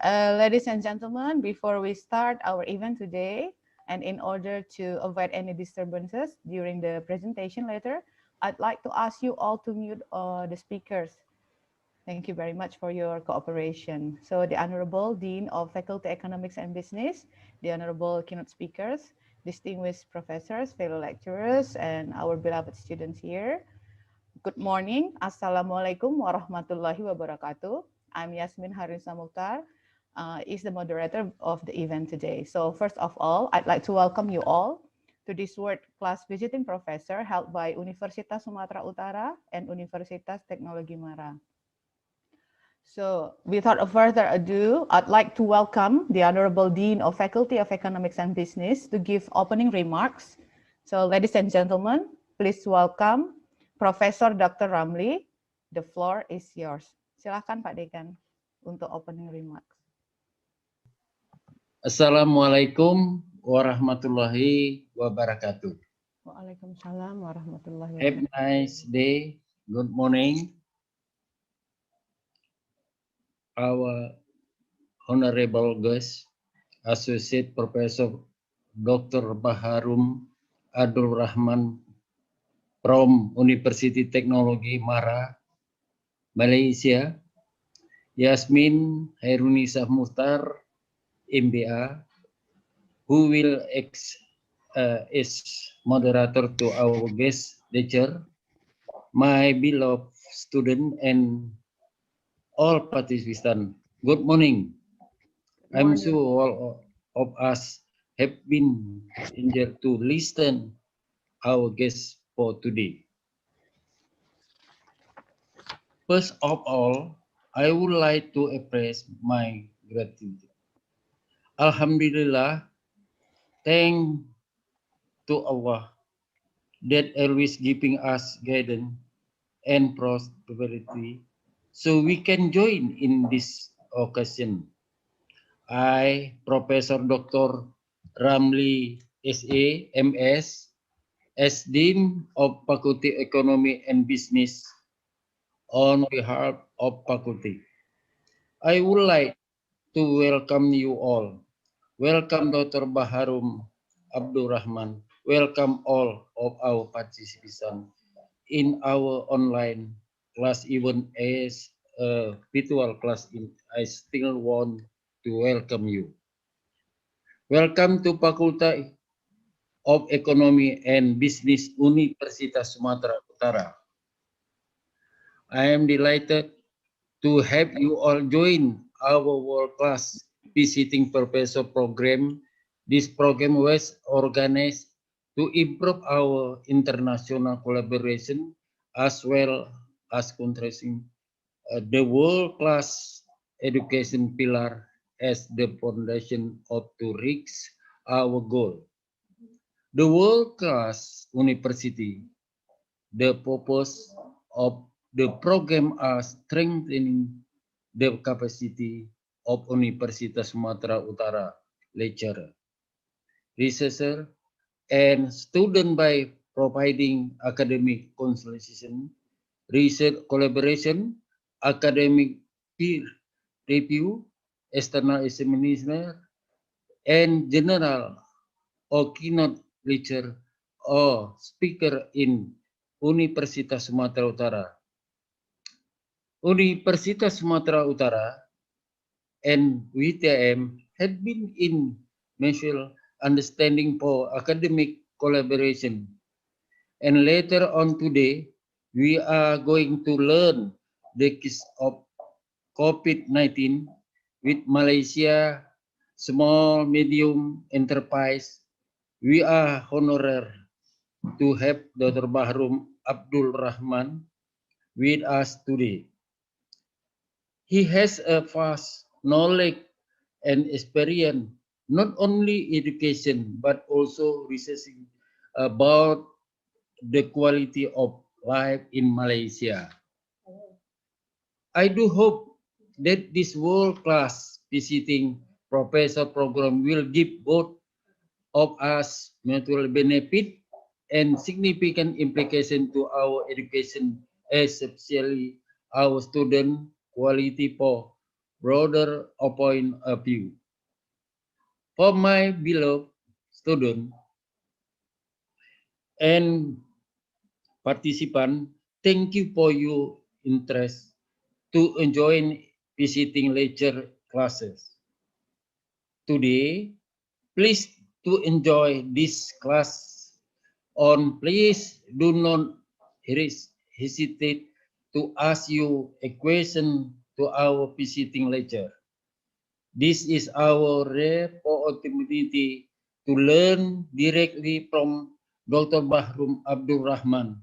Ladies and gentlemen, before we start our event today, and in order to avoid any disturbances during the presentation later, I'd like to ask you all to mute the speakers. Thank you very much for your cooperation. So the Honorable Dean of Faculty Economics and Business, the Honorable Keynote Speakers, distinguished professors, fellow lecturers, and our beloved students here. Good morning. Assalamualaikum warahmatullahi wabarakatuh. I'm Yasmin Muchtar, is the moderator of the event today. So first of all, I'd like to welcome you all to this world-class visiting professor held by Universitas Sumatera Utara and Universitas Tekonologi Mara. So without further ado, I'd like to welcome the Honorable Dean of Faculty of Economics and Business to give opening remarks. So ladies and gentlemen, please welcome Profesor Dr. Ramli. The floor is yours. Silakan Pak Dekan untuk opening remarks. Assalamualaikum warahmatullahi wabarakatuh. Waalaikumsalam warahmatullahi wabarakatuh. Have a nice day. Good morning. Our honorable guest, Associate Professor Dr. Baharum Abdul Rahman from Universiti Tekonologi Mara, Malaysia, Yasmin Chairunisa Muchtar, MBA, who will is moderator to our guest lecture, my beloved student and all participants. Good morning. I'm sure all of us have been eager to listen our guest for today. First of all, I would like to express my gratitude. Alhamdulillah, thanks to Allah that always giving us guidance and prosperity, so we can join in this occasion. I, Professor Dr. Ramli, SA, MS, as Dean of Fakulty Ekonomi and Business, on behalf of Faculty, I would like to welcome you all. Welcome Dr. Baharum Abdul Rahman. Welcome all of our participants in our online class, even as a virtual class. I still want to welcome you. Welcome to Fakultas of Ekonomi and Business Universitas Sumatera Utara. I am delighted to have you all join our world-class visiting professor program. This program was organized to improve our international collaboration as well as contrasting the world-class education pillar as the foundation of to reach our goal. The world-class university, the purpose of the program are strengthening the capacity of Universitas Sumatera Utara lecturer, researcher, and student by providing academic consultation, research collaboration, academic peer review, external examination, and general or keynote lecture or speaker in Universitas Sumatera Utara. Universitas Sumatera Utara and UTM had been in mutual understanding for academic collaboration. And later on today, we are going to learn the case of COVID-19 with Malaysia small medium enterprise. We are honored to have Dr. Baharum Abdul Rahman with us today. He has a vast knowledge and experience, not only education, but also researching about the quality of life in Malaysia. I do hope that this world-class visiting professor program will give both of us mutual benefit and significant implication to our education, especially our student quality for broader point of view. For my beloved student and participant, thank you for your interest to join visiting lecture classes. Today, please to enjoy this class on. Please do not hesitate to ask you a question to our visiting lecture. This is our rare opportunity to learn directly from Dr. Baharum Abdul Rahman.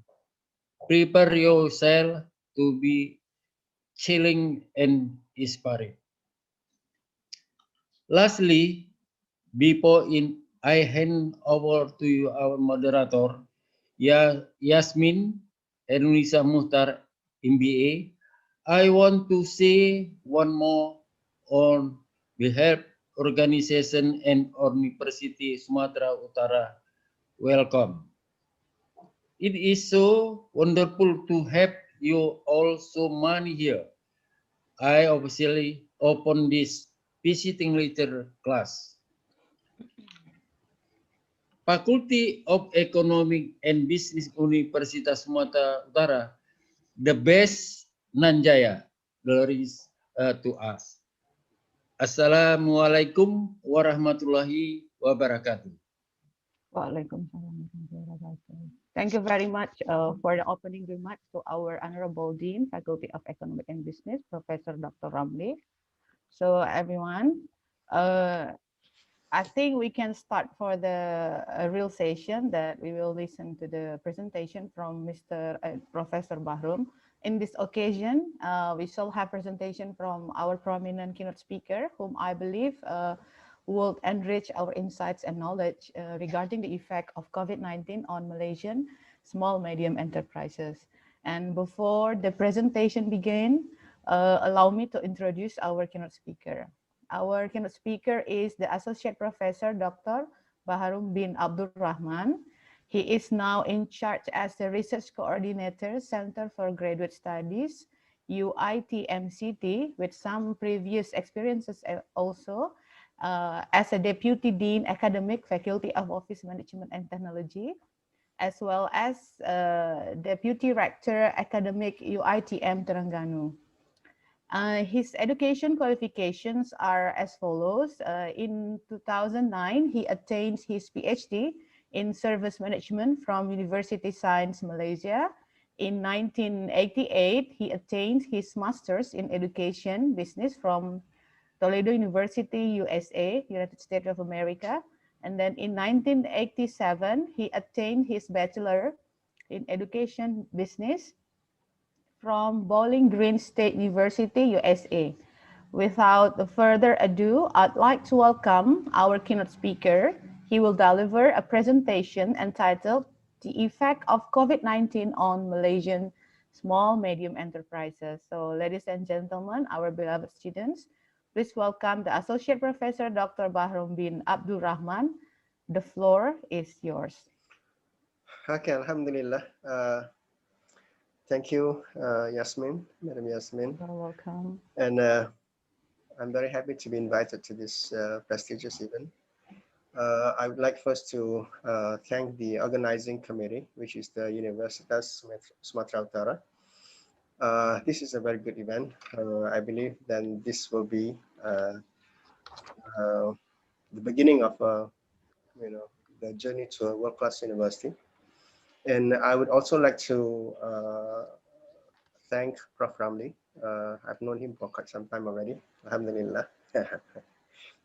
Prepare yourself to be chilling and inspiring. Lastly, I hand over to you, our moderator, Yasmin Chairunisa Muchtar, MBA. I want to say one more on behalf organization and University Sumatera Utara. Welcome. It is so wonderful to have you all so many here. I officially open this visiting lecture class. Faculty of Ekonomi and Bisnis Universitas Sumatera Utara, the best Nanjaya. Glories to us. Assalamualaikum warahmatullahi wabarakatuh. Waalaikumsalam warahmatullahi wabarakatuh. Thank you very much for the opening remarks to our Honorable Dean, Faculty of Economic and Business, Professor Dr. Ramli. So everyone, I think we can start for the real session that we will listen to the presentation from Mr. Professor Baharum. In this occasion, we shall have presentation from our prominent keynote speaker, whom I believe will enrich our insights and knowledge regarding the effect of COVID-19 on Malaysian small medium enterprises. And before the presentation begin, allow me to introduce our keynote speaker. Our keynote speaker is the Associate Professor Dr. Baharum bin Abdul Rahman. He is now in charge as the Research Coordinator, Center for Graduate Studies, UITMCT, with some previous experiences also as a Deputy Dean, Academic Faculty of Office Management and Technology, as well as Deputy Rector, Academic UITM Terengganu. His education qualifications are as follows. In 2009, he attained his PhD in Service Management from University Science Malaysia. In 1988, he attained his Master's in Education Business from Toledo University, USA, United States of America. And then in 1987, he attained his Bachelor in Education Business from Bowling Green State University, USA. Without further ado, I'd like to welcome our keynote speaker. He will deliver a presentation entitled The Effect of COVID-19 on Malaysian Small Medium Enterprises. So ladies and gentlemen, our beloved students, please welcome the Associate Professor Dr. Baharum bin Abdul Rahman. The floor is yours. Okay, Alhamdulillah. Thank you, Yasmin, Madam Yasmin. You're welcome. And I'm very happy to be invited to this prestigious event. I would like first to thank the organizing committee, which is the Universitas Sumatera Utara. This is a very good event. I believe that this will be the beginning of the journey to a world-class university. And I would also like to thank Prof. Ramli. I've known him for quite some time already. Alhamdulillah.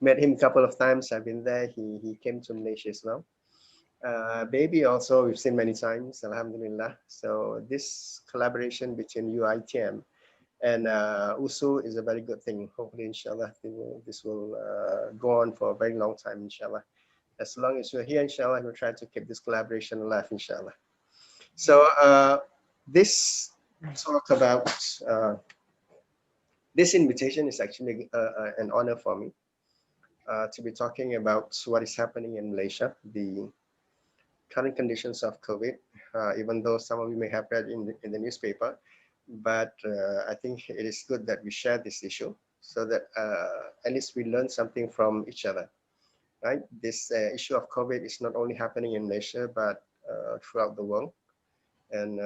Met him a couple of times. I've been there. He came to Malaysia as well. Baby also, we've seen many times. Alhamdulillah. So this collaboration between UITM and USU is a very good thing. Hopefully, inshallah, this will go on for a very long time, inshallah. As long as you're here, inshallah, we'll try to keep this collaboration alive, inshallah. So this talk about this invitation is actually an honor for me to be talking about what is happening in Malaysia, the current conditions of COVID, even though some of you may have read in the newspaper, but I think it is good that we share this issue so that at least we learn something from each other, right? This issue of COVID is not only happening in Malaysia, but throughout the world. And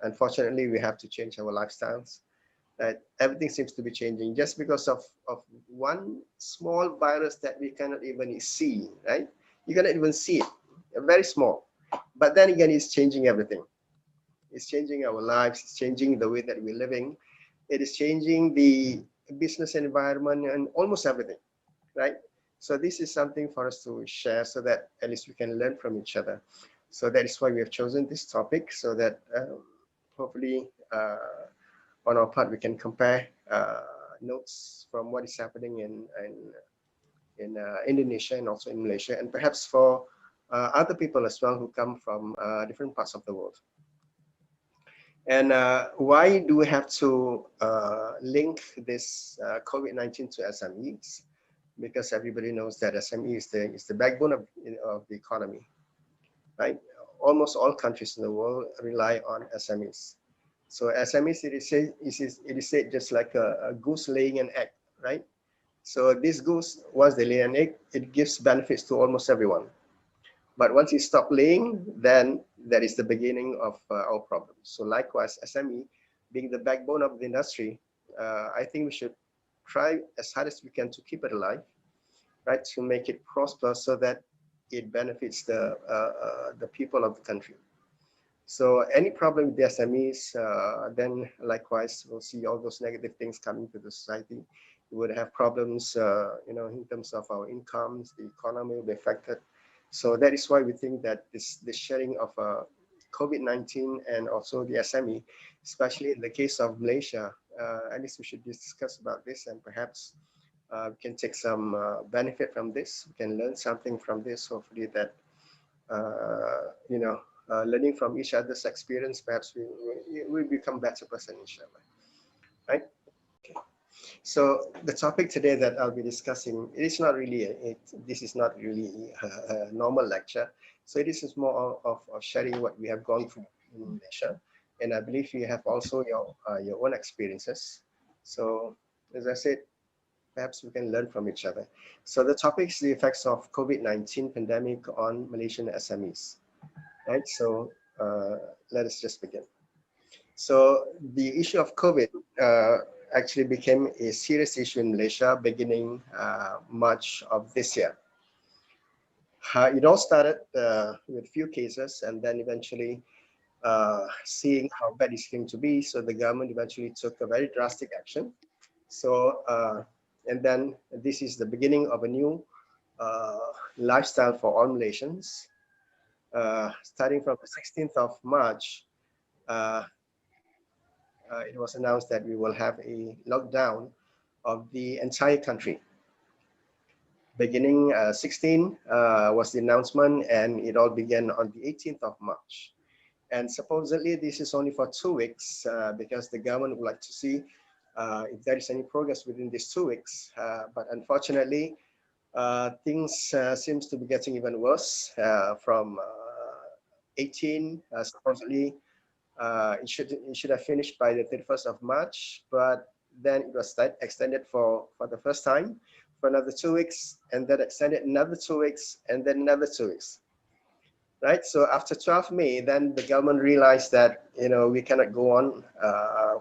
unfortunately, we have to change our lifestyles. Everything seems to be changing just because of one small virus that we cannot even see, right? You cannot even see it, very small. But then again, it's changing everything. It's changing our lives. It's changing the way that we're living. It is changing the business environment and almost everything, right? So this is something for us to share so that at least we can learn from each other. So that is why we have chosen this topic, so that hopefully on our part we can compare notes from what is happening in Indonesia and also in Malaysia, and perhaps for other people as well who come from different parts of the world. And why do we have to link this COVID-19 to SMEs? Because everybody knows that SME is the backbone of the economy, right? Almost all countries in the world rely on SMEs. So SMEs, it is said just like a goose laying an egg, right? So this goose, once they lay an egg, it gives benefits to almost everyone. But once it stops laying, then that is the beginning of our problems. So likewise, SME, being the backbone of the industry, I think we should try as hard as we can to keep it alive, right? To make it prosper so that it benefits the people of the country. So any problem with the SMEs, then likewise, we'll see all those negative things coming to the society. We would have problems, in terms of our incomes, the economy will be affected. So that is why we think that this sharing of COVID-19 and also the SME, especially in the case of Malaysia, at least we should discuss about this, and perhaps we can take some benefit from this. We can learn something from this. Hopefully that, learning from each other's experience, perhaps we become better person, inshallah, right? Okay. So the topic today that I'll be discussing, this is not really a normal lecture. So this is more of sharing what we have gone through in Malaysia, and I believe you have also your own experiences. So as I said, perhaps we can learn from each other. So the topic is the effects of COVID-19 pandemic on Malaysian SMEs. Right, so let us just begin. So the issue of COVID actually became a serious issue in Malaysia beginning March of this year. It all started with few cases, and then eventually seeing how bad it's going to be, so the government eventually took a very drastic action. So and then this is the beginning of a new lifestyle for all Malaysians. Starting from the 16th of March, it was announced that we will have a lockdown of the entire country. Beginning 16 was the announcement, and it all began on the 18th of March. And supposedly this is only for 2 weeks because the government would like to see if there is any progress within these 2 weeks. But unfortunately, things seems to be getting even worse from 18, supposedly it should have finished by the 31st of March, but then it was extended for the first time for another 2 weeks, and then extended another 2 weeks, and then another 2 weeks. Right. So after 12 May, then the government realized that we cannot go on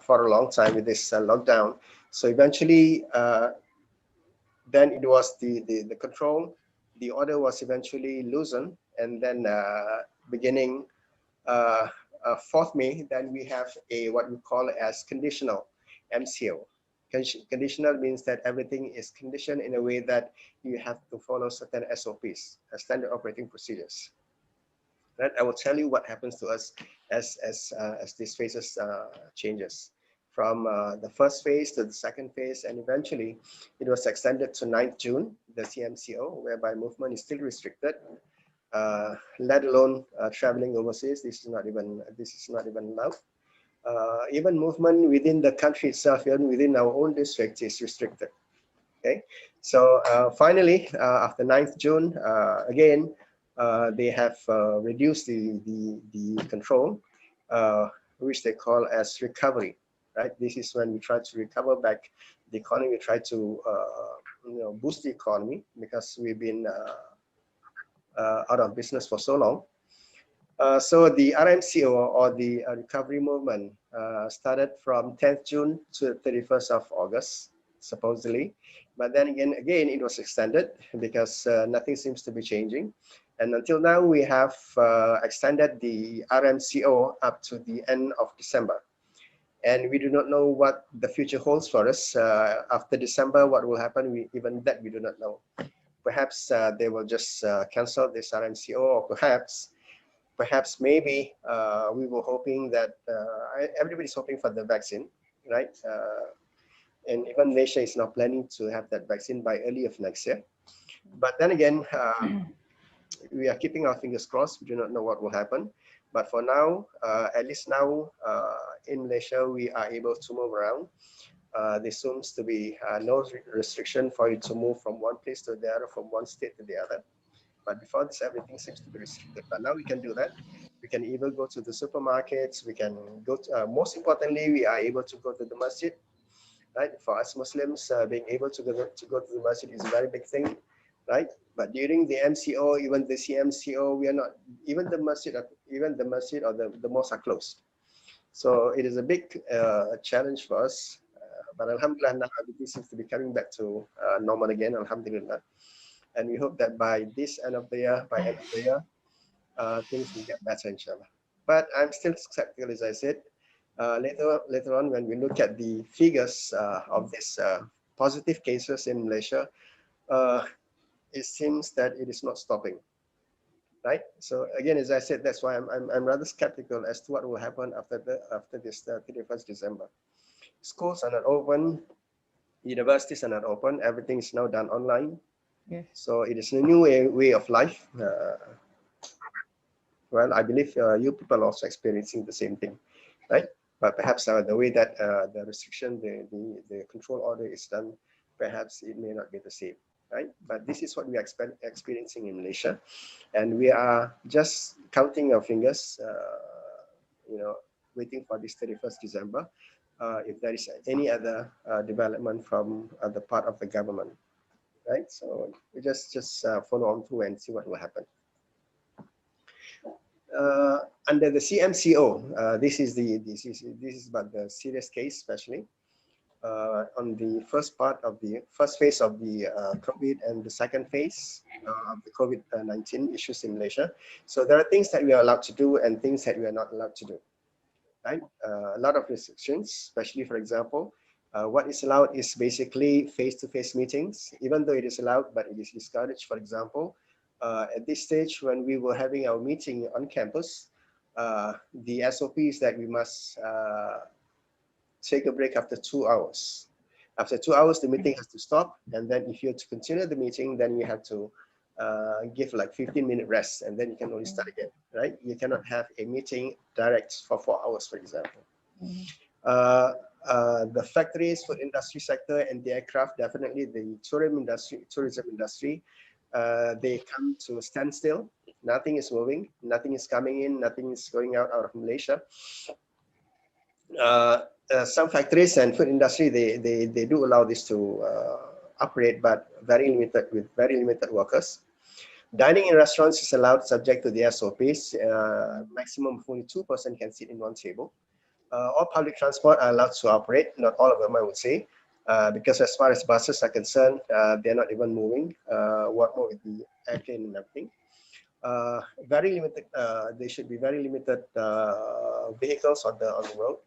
for a long time with this lockdown. So eventually, then it was the control. The order was eventually loosened, and then beginning 4th May, then we have what we call as conditional MCO. Conditional means that everything is conditioned in a way that you have to follow certain SOPs, standard operating procedures. Right? I will tell you what happens to us as these phases changes. From the first phase to the second phase, and eventually it was extended to 9th June, the CMCO, whereby movement is still restricted. Let alone traveling overseas. This is not even allowed. Even movement within the country itself, even within our own district, is restricted. Okay, so finally, after 9th June, again, they have reduced the control, which they call as recovery. right? This is when we try to recover back the economy. We try to boost the economy because we've been out of business for so long. So the RMCO, or the recovery movement, started from 10th June to 31st of August, supposedly. But then again, it was extended because nothing seems to be changing. And until now, we have extended the RMCO up to the end of December. And we do not know what the future holds for us. After December, what will happen, even that we do not know. Perhaps they will just cancel this RMCO, or perhaps maybe we were hoping that everybody's hoping for the vaccine, right? And even Malaysia is now planning to have that vaccine by early of next year. But then again, we are keeping our fingers crossed. We do not know what will happen. But for now, at least now in Malaysia, we are able to move around. There seems to be no restriction for you to move from one place to the other, from one state to the other. But before this, everything seems to be restricted. But now we can do that. We can even go to the supermarkets. We can go to, most importantly, we are able to go to the masjid, right? For us Muslims, being able to go to the masjid is a very big thing, right? But during the MCO, even the CMCO, we are not, even the masjid or the mosques are closed. So it is a big challenge for us. But alhamdulillah, now everything seems to be coming back to normal again, alhamdulillah. And we hope that by this end of the year, things will get better, inshallah. But I'm still skeptical, as I said. Later on, when we look at the figures of these positive cases in Malaysia, it seems that it is not stopping, right? So again, as I said, that's why I'm rather skeptical as to what will happen after this 31st December. Schools are not open, universities are not open. Everything is now done online. Yes. So it is a new way of life. Well, I believe you people are also experiencing the same thing, right? But perhaps the way that the restriction, the control order is done, perhaps it may not be the same, right? But this is what we are experiencing in Malaysia, and we are just counting our fingers, waiting for this 31st December, if there is any other development from the part of the government. Right, so we just follow on through and see what will happen. Under the CMCO, this is about the serious case, especially on the first phase of the COVID and the second phase of the COVID-19 issues in Malaysia. So there are things that we are allowed to do and things that we are not allowed to do. Right, a lot of restrictions, especially, for example. What is allowed is basically face-to-face meetings, even though it is allowed, but it is discouraged. For example, at this stage, when we were having our meeting on campus, the SOP is that we must take a break after 2 hours. After 2 hours, the meeting has to stop. And then if you're to continue the meeting, then you have to give like 15-minute rest, and then you can only start again, right? You cannot have a meeting direct for 4 hours, for example. The factories, food industry sector, and the aircraft, definitely the tourism industry, they come to a standstill. Nothing is moving, nothing is coming in, nothing is going out of Malaysia. Some factories and food industry, they do allow this to operate, but with very limited workers. Dining in restaurants is allowed subject to the SOPs. Maximum of only 2 persons can sit in one table. All public transport are allowed to operate, not all of them, I would say, because as far as buses are concerned, they're not even moving. What more with the airplane and everything. Very limited. There should be very limited vehicles on the road.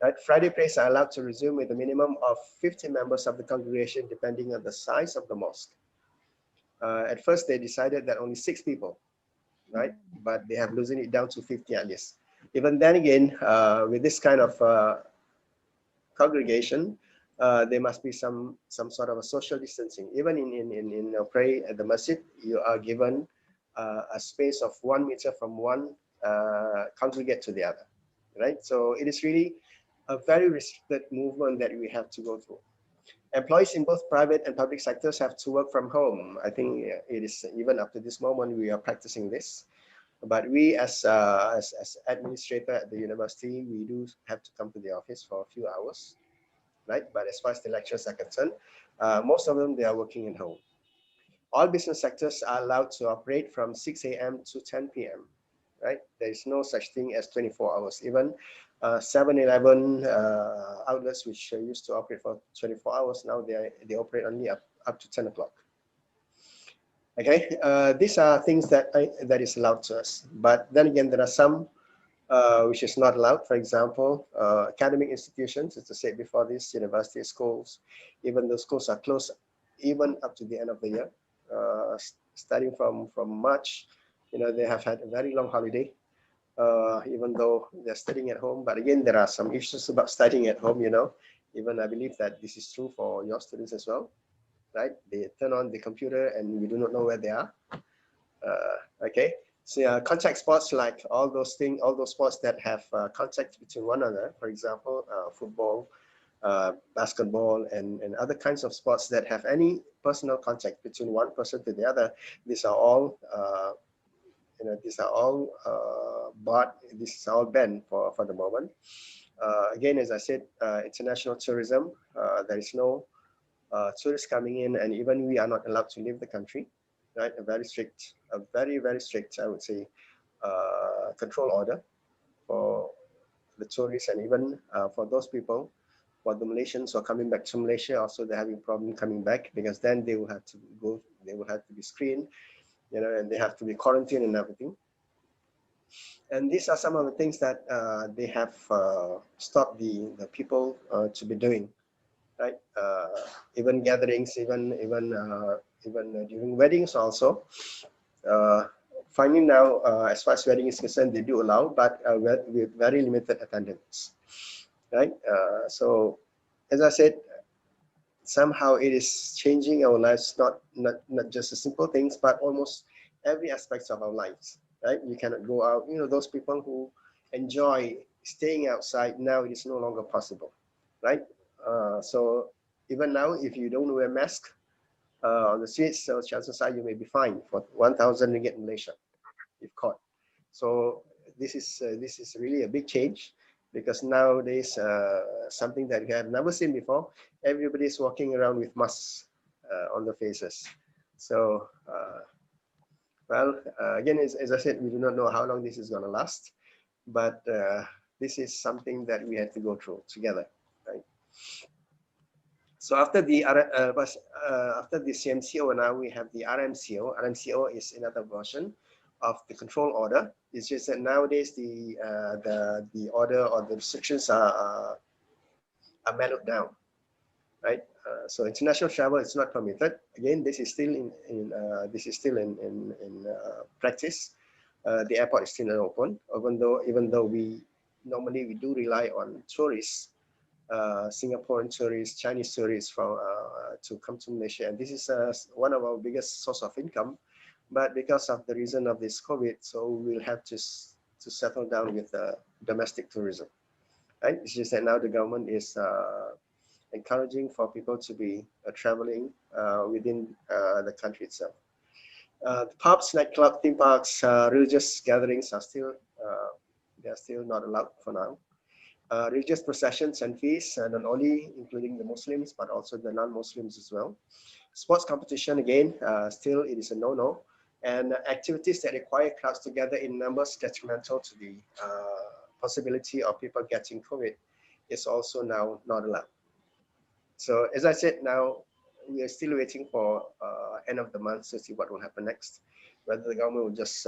Right? Friday prayers are allowed to resume with a minimum of 50 members of the congregation, depending on the size of the mosque. At first, they decided that only 6 people, right? But they have loosened it down to 50 at least. Even then again, with this kind of congregation, there must be some sort of a social distancing. Even in pray at the masjid, you are given a space of 1 meter from one congregate to the other, right? So it is really a very restricted movement that we have to go through. Employees in both private and public sectors have to work from home. I think it is even up to this moment we are practicing this. But we as administrator at the university, we do have to come to the office for a few hours, right? But as far as the lecturers are concerned, most of them, they are working at home. All business sectors are allowed to operate from 6 a.m. to 10 p.m., right? There is no such thing as 24 hours. Even 7-Eleven outlets, which used to operate for 24 hours, now they operate only up to 10 o'clock. Okay, these are things that is allowed to us. But then again, there are some which is not allowed. For example, academic institutions, as I said before, this university schools, even though schools are closed, even up to the end of the year, starting from March, they have had a very long holiday, even though they're studying at home. But again, there are some issues about studying at home. Even I believe that this is true for your students as well, right? They turn on the computer and we do not know where they are. Okay. So contact sports, like all those sports that have contact between one another, for example, football, basketball, and other kinds of sports that have any personal contact between one person to the other. These are all, this is all banned for the moment. Again, as I said, international tourism, there is no tourists coming in, and even we are not allowed to leave the country, right? A very very strict, I would say, control order for the tourists, and even for those people, for the Malaysians who are coming back to Malaysia, also they're having problem coming back, because then they will have to be screened, and they have to be quarantined and everything. And these are some of the things that they have stopped the people to be doing, right? Even gatherings, even during weddings also. Finally now, as far as wedding is concerned, they do allow, but with very limited attendance, right? So, as I said, somehow it is changing our lives, not just the simple things, but almost every aspect of our lives, right? You cannot go out. Those people who enjoy staying outside, now it is no longer possible, right? So even now, if you don't wear a mask on the streets, so chances are you may be fined for 1,000 ringgit in Malaysia if caught. So this is really a big change, because nowadays something that we have never seen before. Everybody is walking around with masks on their faces. So again, as I said, we do not know how long this is going to last, but this is something that we had to go through together, right? So after the CMCO, now we have the RMCO. RMCO is another version of the control order. It's just that nowadays the order or the restrictions are mellowed down, right? So international travel is not permitted. Again, this is still in practice. The airport is still not open, even though we normally do rely on tourists. Singaporean tourists, Chinese tourists to come to Malaysia, and this is one of our biggest source of income. But because of the reason of this COVID, so we'll have to settle down with domestic tourism, right? It's just that now the government is encouraging for people to be traveling within the country itself. The pubs, nightclub, theme parks, religious gatherings are still not allowed for now. Religious processions and feasts, not only including the Muslims, but also the non-Muslims as well. Sports competition, again, still it is a no-no. And activities that require crowds together in numbers detrimental to the possibility of people getting COVID is also now not allowed. So as I said, now we are still waiting for end of the month to see what will happen next. Whether the government will just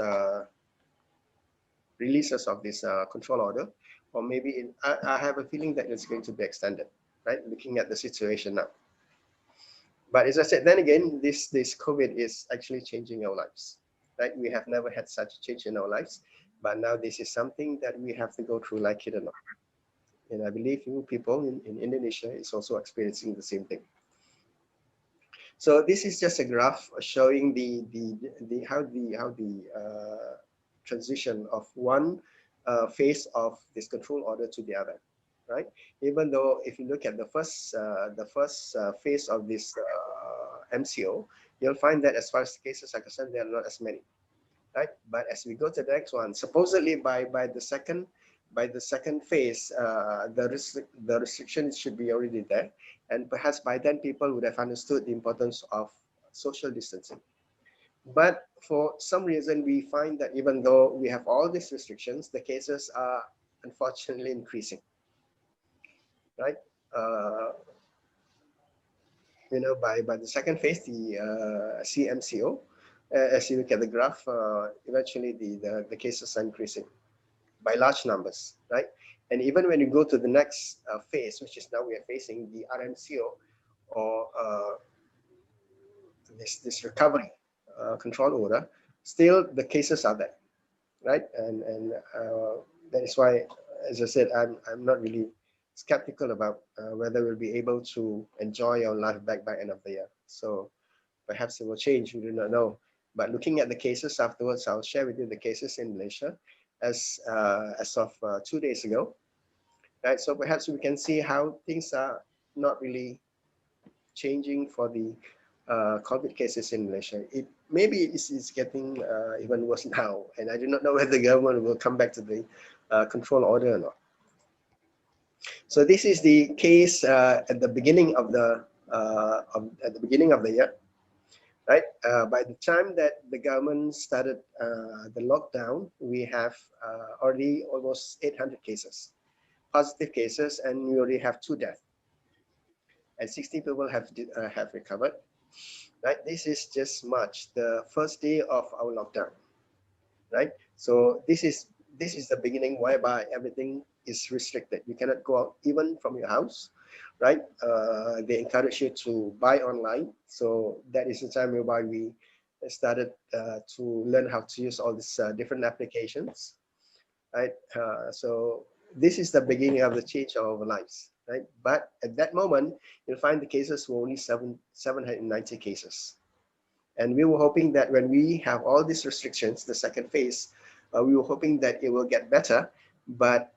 release us of this control order, or maybe I have a feeling that it's going to be extended, right? Looking at the situation now. But as I said, then again, this COVID is actually changing our lives, right? We have never had such a change in our lives, but now this is something that we have to go through, like it or not. And I believe you people in Indonesia is also experiencing the same thing. So this is just a graph showing how the transition of one phase of this control order to the other, right? Even though if you look at the first phase of this MCO, you'll find that as far as the cases are concerned, there are not as many, right? But as we go to the next one, supposedly by the second phase, the restrictions should be already there, and perhaps by then people would have understood the importance of social distancing. But for some reason, we find that even though we have all these restrictions, the cases are unfortunately increasing, right? Uh, by the second phase, the CMCO, as you look at the graph, eventually the cases are increasing by large numbers, right? And even when you go to the next phase, which is now we are facing the RMCO, or this recovery control order, still the cases are there, right? And that is why, as I said, I'm not really skeptical about whether we'll be able to enjoy our life back by end of the year. So perhaps it will change, we do not know. But looking at the cases afterwards, I'll share with you the cases in Malaysia as of 2 days ago, right? So perhaps we can see how things are not really changing for the COVID cases in Malaysia. It maybe it's getting even worse now, and I do not know whether the government will come back to the control order or not. So this is the case at the beginning of the year, right? By the time that the government started the lockdown, we have already almost 800 cases, positive cases, and we already have 2 deaths, and 60 people have recovered. Right, this is just March, the first day of our lockdown, right? So this is the beginning whereby everything is restricted. You cannot go out even from your house, right? They encourage you to buy online. So that is the time whereby we started to learn how to use all these different applications, right? So this is the beginning of the change of our lives, right? But at that moment, you'll find the cases were only 790 cases. And we were hoping that when we have all these restrictions, the second phase, we were hoping that it will get better. But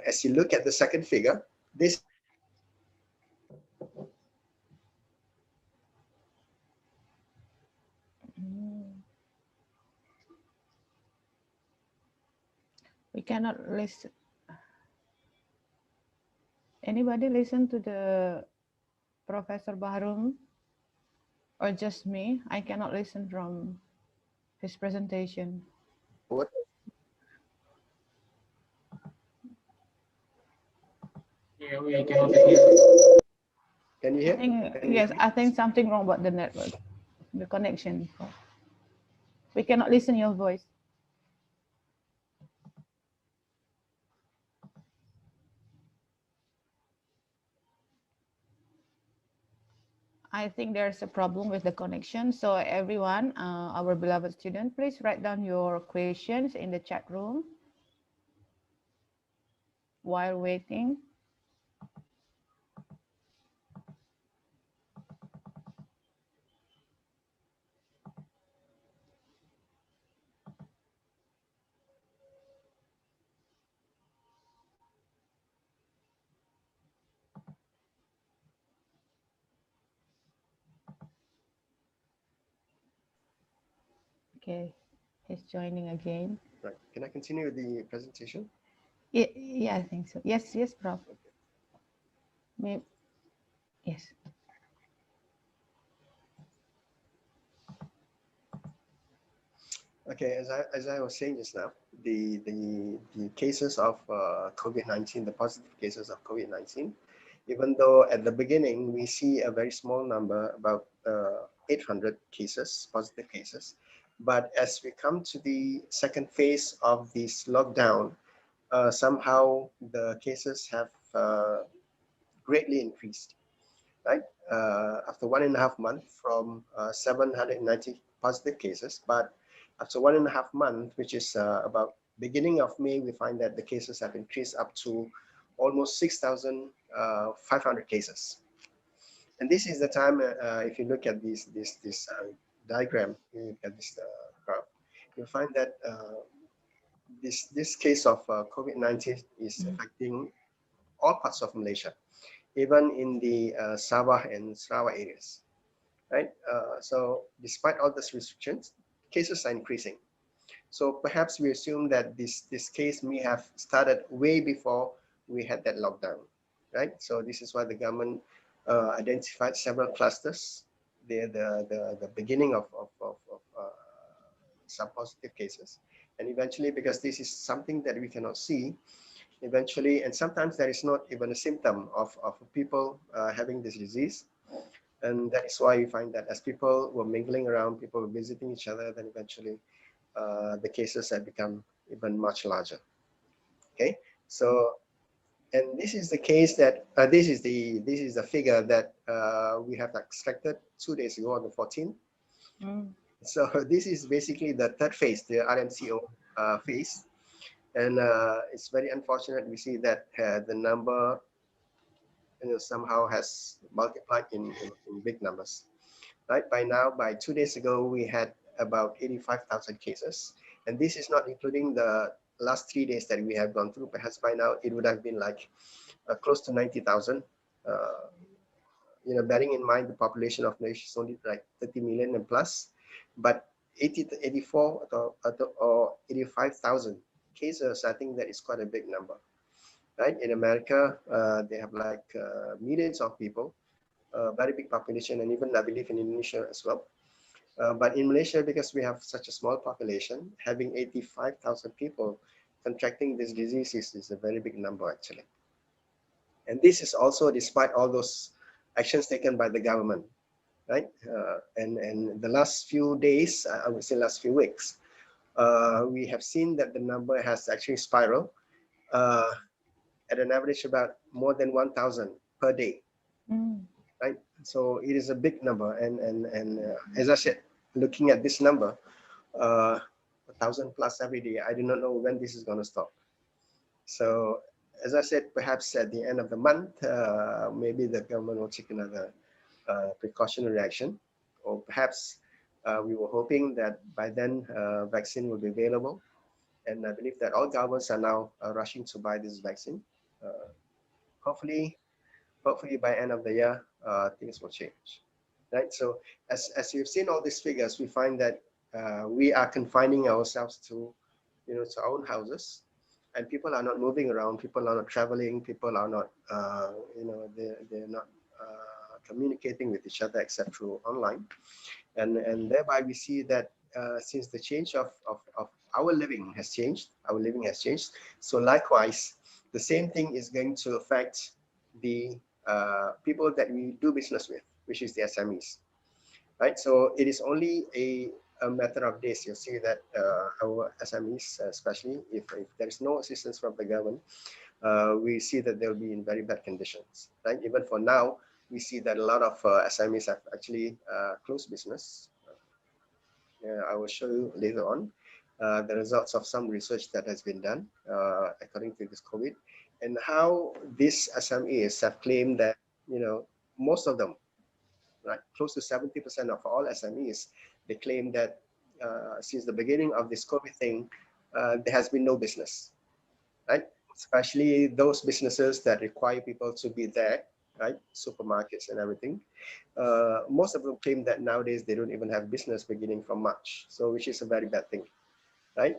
as you look at the second figure, this We cannot listen. Anybody listen to the Professor Baharum or just me? I cannot listen from his presentation. what Yeah, we can hear. can you hear? Yes, I think something wrong about the network, the connection. We cannot listen your voice. I think there's a problem with the connection. So everyone, our beloved student, please write down your questions in the chat room while waiting. Okay, he's joining again. Right. Can I continue with the presentation? Yeah, I think so. Yes, Prof. Maybe, yes. Okay, as I was saying just now, the cases of COVID-19, the positive cases of COVID-19, even though at the beginning we see a very small number, about 800 cases, positive cases, but as we come to the second phase of this lockdown, somehow the cases have greatly increased, right? After 1.5 months from 790 positive cases, but after 1.5 months, which is about beginning of May, we find that the cases have increased up to almost 6,500 cases. And this is the time, if you look at this diagram, you look at this graph, you'll find that this case of COVID-19 is affecting all parts of Malaysia, even in the Sabah and Sarawak areas, right? So despite all these restrictions, cases are increasing. So perhaps we assume that this case may have started way before we had that lockdown, right? So this is why the government identified several clusters. They're the beginning of some positive cases. And eventually, because this is something that we cannot see, eventually, and sometimes there is not even a symptom of people having this disease. And that is why you find that as people were mingling around, people were visiting each other, then eventually the cases have become even much larger. Okay, so and this is the case that this is the figure that we have extracted 2 days ago on the 14th. So this is basically the third phase, the RMCO phase, and it's very unfortunate we see that the number somehow has multiplied in big numbers. Right, by now, by 2 days ago, we had about 85,000 cases, and this is not including the last 3 days that we have gone through. Perhaps by now it would have been like close to 90,000. Bearing in mind the population of Malaysia is only like 30 million and plus, but 80 to 84 or 85,000 cases, I think that is quite a big number. Right, in America, they have like millions of people, very big population, and even I believe in Indonesia as well. But in Malaysia, because we have such a small population, having 85,000 people contracting this disease is a very big number actually. And this is also despite all those actions taken by the government, right? And the last few days, I would say last few weeks, we have seen that the number has actually spiraled at an average about more than 1,000 per day. Right, so it is a big number, and as I said, looking at this number, 1,000 plus every day, I do not know when this is going to stop. So as I said, perhaps at the end of the month, maybe the government will take another precautionary action, or perhaps we were hoping that by then vaccine will be available, and I believe that all governments are now rushing to buy this vaccine. Hopefully by end of the year, things will change, right? So as you've seen all these figures, we find that we are confining ourselves to, to our own houses, and people are not moving around, people are not traveling, people are not, they're not communicating with each other except through online, and thereby we see that since the change of our living has changed, so likewise, the same thing is going to affect the people that we do business with, which is the SMEs, right? So it is only a matter of days. You'll see that our SMEs, especially if there is no assistance from the government, we see that they'll be in very bad conditions, right? Even for now, we see that a lot of SMEs have actually closed business. I will show you later on the results of some research that has been done according to this COVID, and how these SMEs have claimed that, most of them, right, close to 70% of all SMEs, they claim that since the beginning of this COVID thing, there has been no business, right? Especially those businesses that require people to be there, right? Supermarkets and everything. Most of them claim that nowadays they don't even have business beginning from March, so which is a very bad thing, right?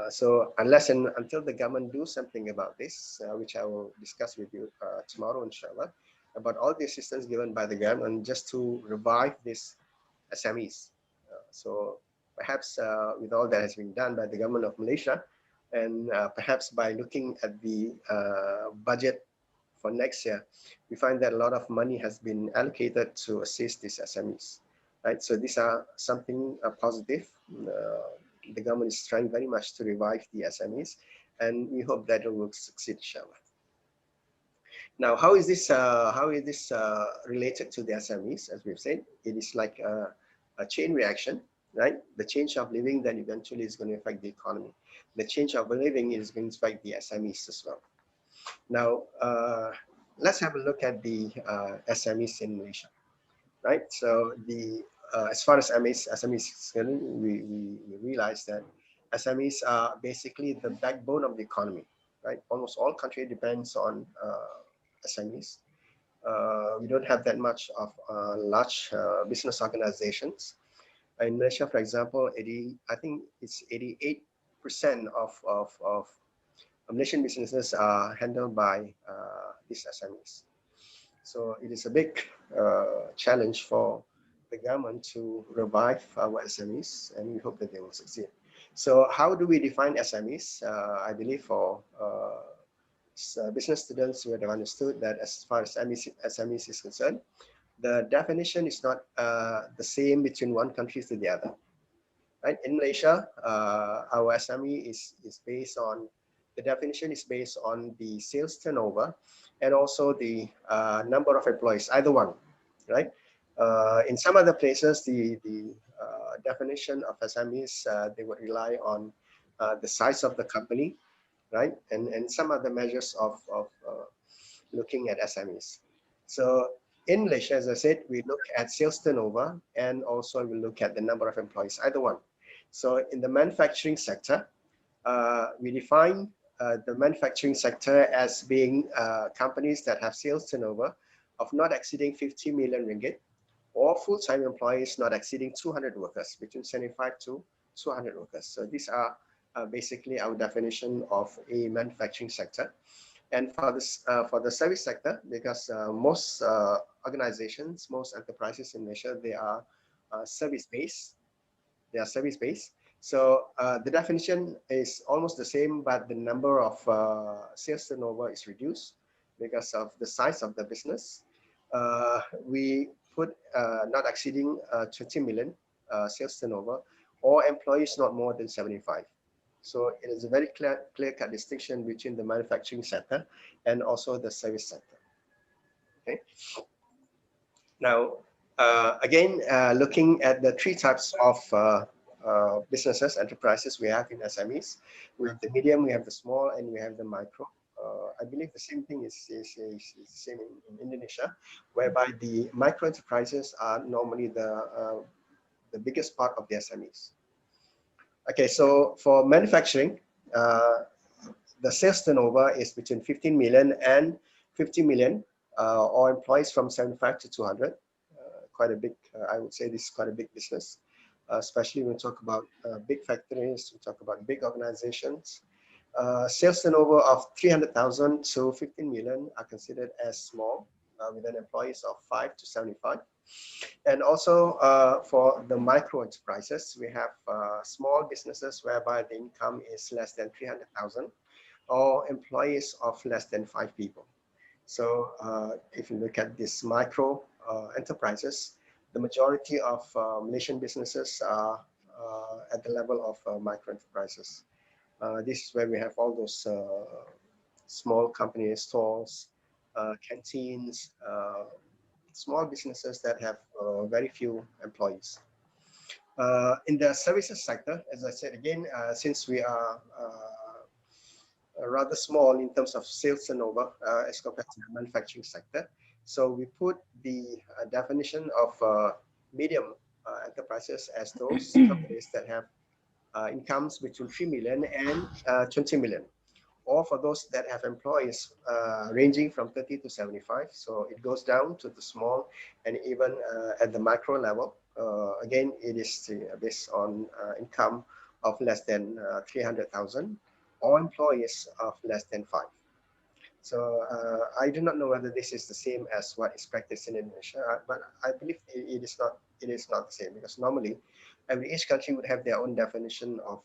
So unless and until the government do something about this, which I will discuss with you tomorrow, inshallah, about all the assistance given by the government just to revive these SMEs. So perhaps with all that has been done by the government of Malaysia, and perhaps by looking at the budget for next year, we find that a lot of money has been allocated to assist these SMEs, right? So these are something positive. The government is trying very much to revive the SMEs, and we hope that it will succeed, inshallah. Now, how is this related to the SMEs? As we've said, it is like a chain reaction, right? The change of living then eventually is going to affect the economy. The change of living is going to affect the SMEs as well. Now, let's have a look at the SMEs in Malaysia, right? So the as far as SMEs is concerned, we realize that SMEs are basically the backbone of the economy, right? Almost all country depends on SMEs. We don't have that much of large business organizations. In Malaysia, for example, I think it's 88 of Malaysian businesses are handled by these SMEs. So it is a big challenge for the government to revive our SMEs, and we hope that they will succeed. So how do we define SMEs? I believe for business students, we have understood that as far as SMEs is concerned, the definition is not the same between one country to the other. Right? In Malaysia, our SME is based on, the definition is based on the sales turnover and also the number of employees, either one, right? In some other places, the definition of SMEs, they would rely on the size of the company, right? And some other measures of looking at SMEs. So in Malaysia, as I said, we look at sales turnover and also we look at the number of employees, either one. So in the manufacturing sector, we define the manufacturing sector as being companies that have sales turnover of not exceeding 50 million ringgit or full-time employees not exceeding 200 workers, between 75 to 200 workers. So these are basically our definition of a manufacturing sector. And for the service sector, because most organizations, most enterprises in Malaysia, they are service-based. They are service-based. So the definition is almost the same, but the number of sales turnover is reduced because of the size of the business. We put not exceeding 20 million sales turnover, or employees not more than 75. So it is a very clear-cut distinction between the manufacturing sector and also the service sector. Okay. Now, again, looking at the three types of businesses, enterprises we have in SMEs. We have the medium, we have the small, and we have the micro. I believe the same thing is the same in Indonesia, whereby the micro enterprises are normally the biggest part of the SMEs. Okay, so for manufacturing, the sales turnover is between 15 million and 50 million, or employees from 75 to 200. Quite a big, I would say this is quite a big business, especially when we talk about big factories, we talk about big organizations. Sales turnover of 300,000 to 15 million are considered as small, with an employees of 5 to 75. And also for the micro enterprises, we have small businesses whereby the income is less than 300,000, or employees of less than 5 people. So if you look at these micro enterprises, the majority of Malaysian businesses are at the level of micro enterprises. This is where we have all those small companies, stores, canteens, small businesses that have very few employees. In the services sector, as I said again, since we are rather small in terms of sales turnover as compared to the manufacturing sector, so we put the definition of medium enterprises as those companies that have incomes between 3 million and 20 million. Or for those that have employees ranging from 30 to 75. So it goes down to the small and even at the micro level. Again, it is based on income of less than 300,000 or employees of less than 5. So I do not know whether this is the same as what is practiced in Indonesia, but I believe it is not the same, because normally each country would have their own definition of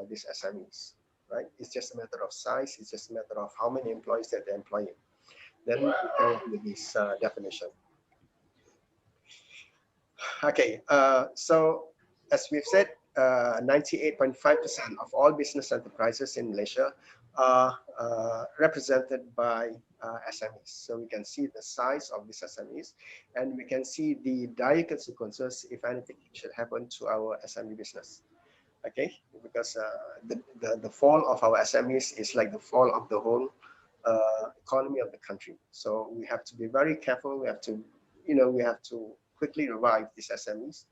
these SMEs. Right? It's just a matter of size. It's just a matter of how many employees that they're employing. Then we come up with this definition. Okay, so as we've said, 98.5% of all business enterprises in Malaysia are represented by SMEs. So we can see the size of these SMEs, and we can see the dire consequences if anything should happen to our SME business. Okay, because the fall of our SMEs is like the fall of the whole economy of the country. So we have to be very careful. We have to, we have to quickly revive these SMEs,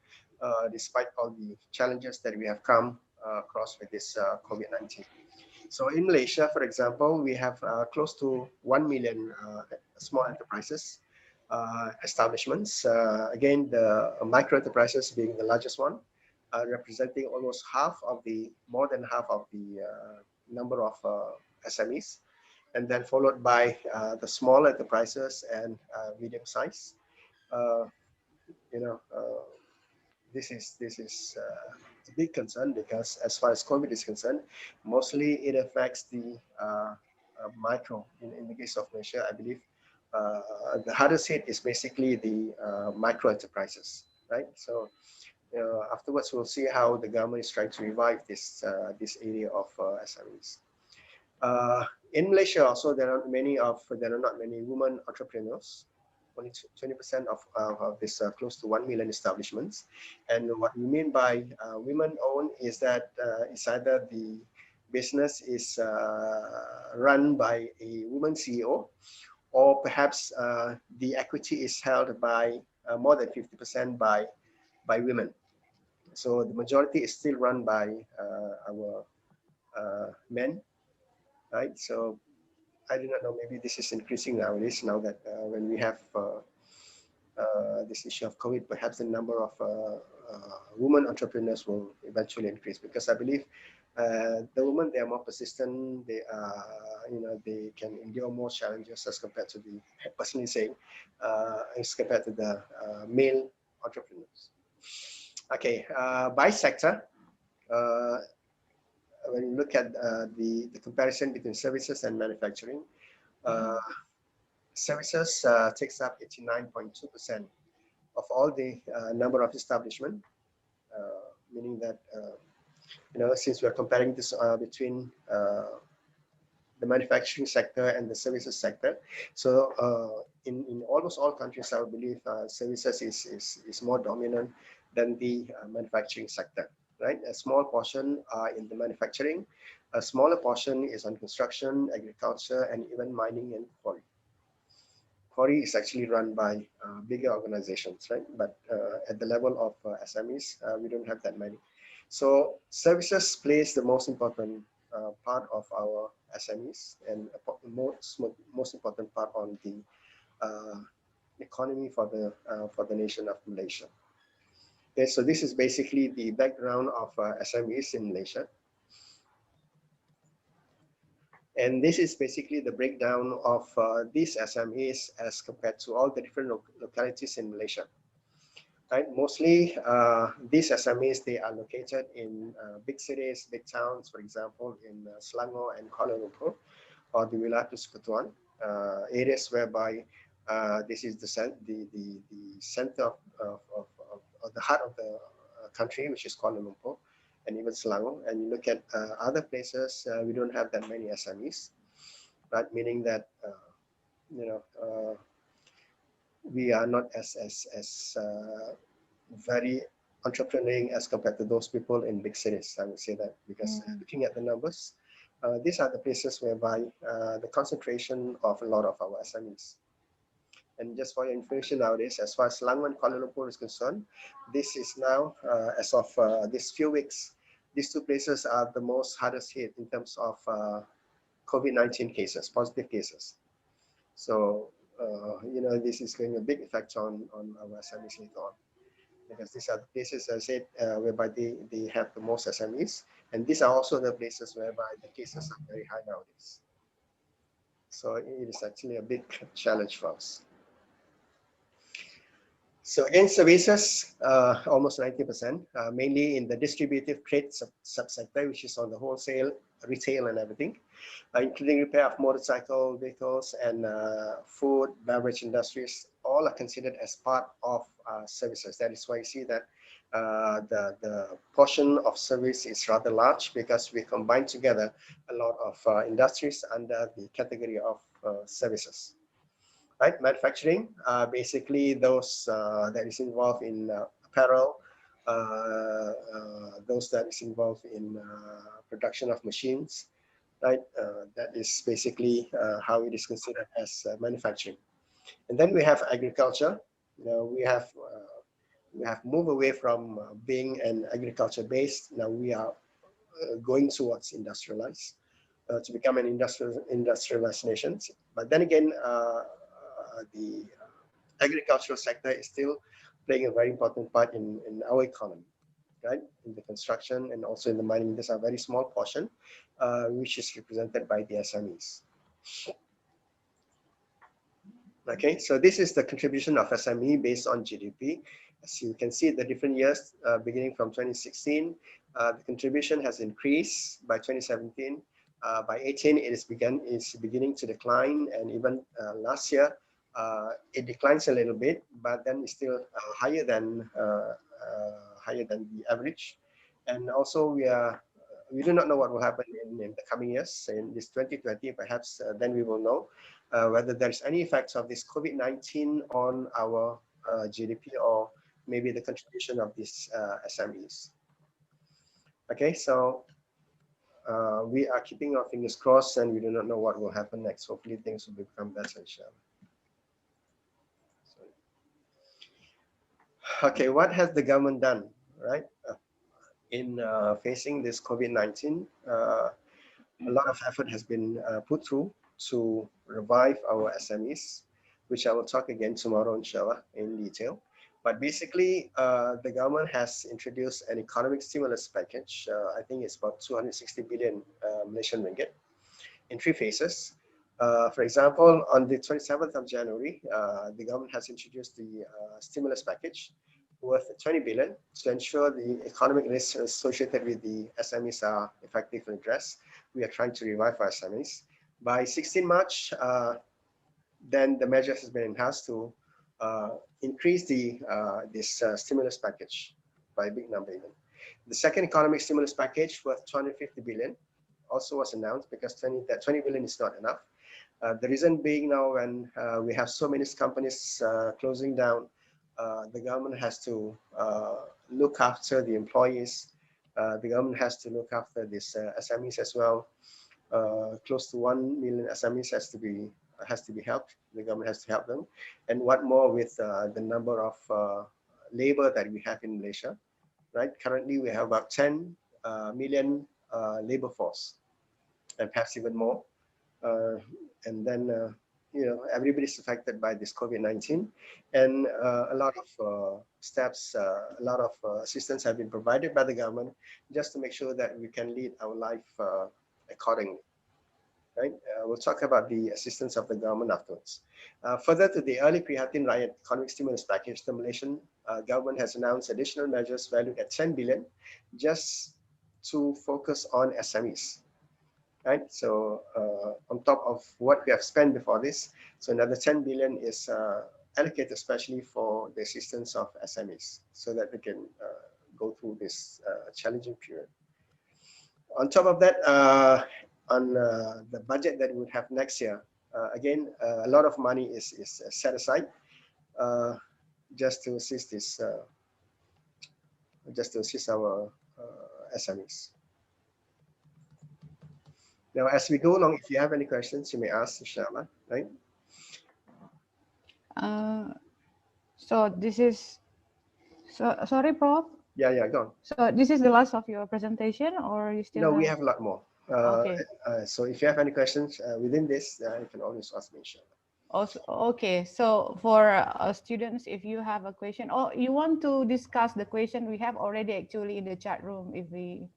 despite all the challenges that we have come across with this COVID-19. So in Malaysia, for example, we have close to 1 million small enterprises establishments. Again, the micro enterprises being the largest one. representing almost more than half of the number of SMEs, and then followed by the small enterprises and medium size. You know, this is a big concern, because as far as COVID is concerned, mostly it affects the micro. In the case of Malaysia, I believe the hardest hit is basically the micro enterprises, right? So afterwards, we'll see how the government is trying to revive this area of SMEs. In Malaysia, also there are not many women entrepreneurs. Only 20% of this close to 1 million establishments. And what we mean by women-owned is that it's either the business is run by a woman CEO, or perhaps the equity is held by more than 50% by women. So the majority is still run by our men, right? So I do not know, maybe this is increasing nowadays, now that when we have this issue of COVID, perhaps the number of women entrepreneurs will eventually increase, because I believe the women, they are more persistent, they are, they can endure more challenges as compared to the, personally saying, as compared to the male entrepreneurs. Okay, by sector, when you look at the comparison between services and manufacturing, services takes up 89.2% of all the number of establishment, meaning that since we are comparing this between the manufacturing sector and the services sector, so in almost all countries, I believe services is more dominant than the manufacturing sector, right? A small portion are in the manufacturing, a smaller portion is on construction, agriculture, and even mining and quarry. Quarry is actually run by bigger organizations, right? But at the level of SMEs, we don't have that many. So services plays the most important part of our SMEs, and most important part on the economy for the nation of Malaysia. Okay, so this is basically the background of SMEs in Malaysia. And this is basically the breakdown of these SMEs as compared to all the different localities in Malaysia. Right? Mostly these SMEs, they are located in big cities, big towns, for example, in Selangor and Kuala Lumpur, or the Wilayah Persekutuan, areas whereby this is the center of the heart of the country, which is Kuala Lumpur, and even Selangor. And you look at other places, we don't have that many SMEs, but meaning that we are not as very entrepreneurial as compared to those people in big cities. I would say that, because looking at the numbers, these are the places whereby the concentration of a lot of our SMEs. And just for your information nowadays, as far as Selangor and Kuala Lumpur is concerned, this is now, as of these few weeks, these two places are the most hardest hit in terms of COVID-19 cases, positive cases. So, this is going to big effect on our SMEs later on, because these are the places, as I said, whereby they have the most SMEs. And these are also the places whereby the cases are very high nowadays. So it is actually a big challenge for us. So again, services, almost 90%, mainly in the distributive trade subsector, which is on the wholesale, retail, and everything, including repair of motorcycle vehicles and food, beverage industries. All are considered as part of services. That is why you see that the portion of service is rather large, because we combine together a lot of industries under the category of services. Right, manufacturing, basically those that is involved in apparel, those that is involved in production of machines, right? That is basically how it is considered as manufacturing. And then we have agriculture. We have moved away from being an agriculture based. Now we are going towards industrialized, to become an industrialized nation. But then again, the agricultural sector is still playing a very important part in our economy. right? In the construction and also in the mining, there's a very small portion, which is represented by the SMEs. Okay, so this is the contribution of SME based on GDP. As you can see, the different years, beginning from 2016, the contribution has increased. By 2017, by 18, it is beginning to decline, and even last year, it declines a little bit, but then it's still higher than the average. And also, we do not know what will happen in the coming years. In this 2020, perhaps then we will know whether there's any effects of this COVID-19 on our GDP, or maybe the contribution of these SMEs. Okay, so we are keeping our fingers crossed, and we do not know what will happen next. Hopefully things will become better, inshallah. Okay, what has the government done, right, in facing this COVID-19? A lot of effort has been put through to revive our SMEs, which I will talk again tomorrow, inshallah, in detail. But basically, the government has introduced an economic stimulus package. I think it's about 260 billion Malaysian ringgit in 3 phases. For example, on the 27th of January, the government has introduced the stimulus package worth 20 billion to ensure the economic risks associated with the SMEs are effectively addressed. We are trying to revive our SMEs. By 16 March, then the measures has been enhanced to increase this stimulus package by a big number even. The second economic stimulus package worth 250 billion also was announced, because 20 billion is not enough. The reason being, now when we have so many companies closing down, the government has to look after the employees. The government has to look after these SMEs as well. Close to 1 million SMEs has to be helped. The government has to help them. And what more with the number of labor that we have in Malaysia, right? Currently, we have about 10 million labor force, and perhaps even more. And then everybody's affected by this COVID-19, and a lot of steps, a lot of assistance have been provided by the government just to make sure that we can lead our life accordingly. Right? We'll talk about the assistance of the government afterwards. Further to the early Prihatin Rakyat economic stimulus package, the Malaysian government has announced additional measures valued at 10 billion just to focus on SMEs. Right, so on top of what we have spent before this, so another 10 billion is allocated especially for the assistance of SMEs, so that they can go through this challenging period. On top of that, on the budget that we would have next year, again, a lot of money is set aside just to assist this, our SMEs. Now, as we go along, if you have any questions, you may ask, inshallah, right? So this is, sorry, Prof? Yeah, go on. So this is the last of your presentation, or you still No, have... we have a lot more. Okay. So if you have any questions within this, you can always ask me, inshallah. Also, okay, so for students, if you have a question, or you want to discuss the question, we have already actually in the chat room, if we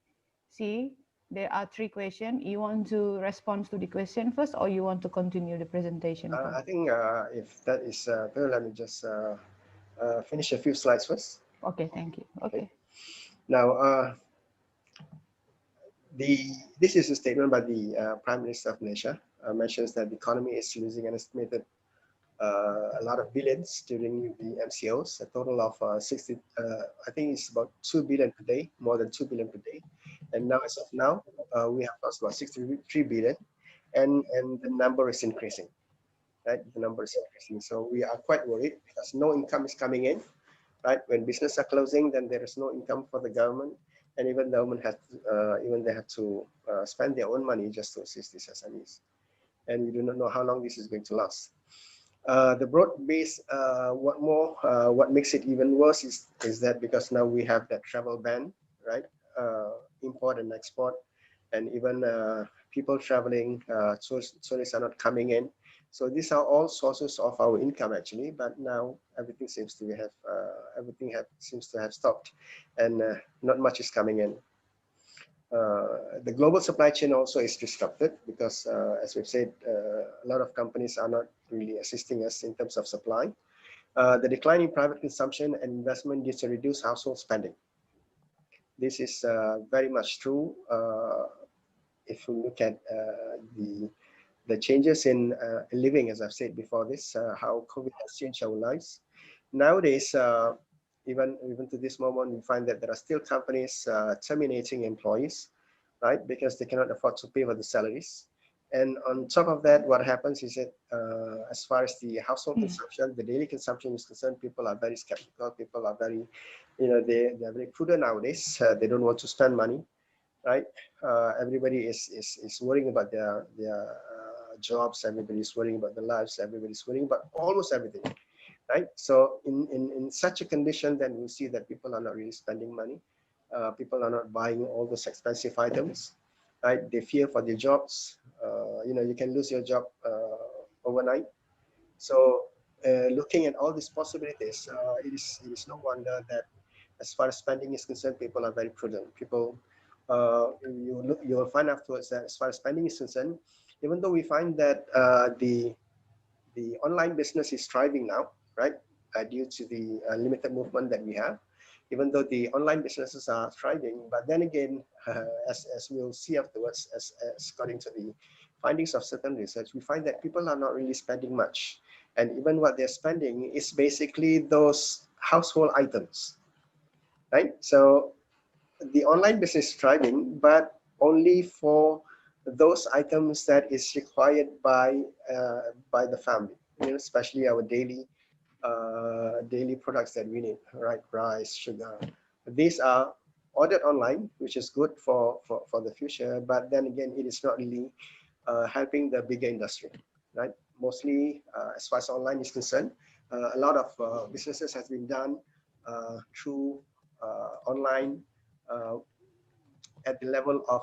see, there are 3 questions. You want to respond to the question first, or you want to continue the presentation? I think if that is fair, let me just finish a few slides first. Okay, thank you. Okay. Now, this is a statement by the Prime Minister of Malaysia. Mentions that the economy is losing an estimated a lot of billions during the MCOs, a total of I think it's about 2 billion per day, more than 2 billion per day. And now, as of now, we have lost about 63 billion, and the number is increasing, right? The number is increasing. So we are quite worried because no income is coming in, right? When businesses are closing, then there is no income for the government, and even the government has they have to spend their own money just to assist these SMEs. And we do not know how long this is going to last. The broad-based, what makes it even worse is that because now we have that travel ban, right? Import and export, and even people traveling, tourists are not coming in. So these are all sources of our income actually, but now everything seems to seems to have stopped, and not much is coming in. The global supply chain also is disrupted because, as we've said, a lot of companies are not really assisting us in terms of supply. The decline in private consumption and investment due to reduced household spending. This is very much true. If we look at the changes in living, as I've said before this, how COVID has changed our lives. Nowadays, even to this moment, we find that there are still companies terminating employees, right, because they cannot afford to pay for the salaries. And on top of that, what happens is that as far as the household consumption, the daily consumption is concerned, people are very skeptical. People are very, they're very prudent nowadays. They don't want to spend money, right? Everybody is worrying about their jobs. Everybody's worrying about their lives. Everybody's worrying about almost everything, right? So in such a condition, then we see that people are not really spending money. People are not buying all those expensive items, right? They fear for their jobs. You can lose your job overnight. So looking at all these possibilities, it is no wonder that as far as spending is concerned, people are very prudent. People, you will find afterwards that as far as spending is concerned, even though we find that the online business is thriving now, right, due to the limited movement that we have, even though the online businesses are thriving, but then again, as we'll see afterwards, as according to the findings of certain research, we find that people are not really spending much. And even what they're spending is basically those household items, right? So the online business is thriving, but only for those items that is required by the family, especially our daily products that we need, right? Rice, sugar. These are ordered online, which is good for the future, but then again, it is not really helping the bigger industry, right? Mostly, as far as online is concerned, a lot of businesses has been done through online at the level of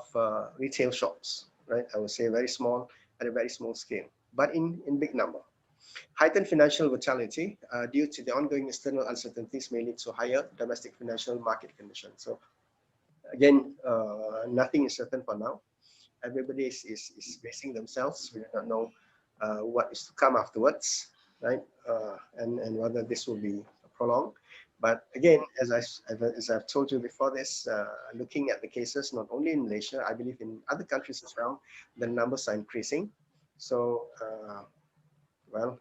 retail shops, right? I would say very small, at a very small scale, but in big number. Heightened financial volatility due to the ongoing external uncertainties may lead to higher domestic financial market conditions. So again, nothing is certain for now. Everybody is facing themselves. We do not know what is to come afterwards, right? And whether this will be prolonged. But again, as I've told you before this, looking at the cases, not only in Malaysia, I believe in other countries as well, the numbers are increasing. So, well,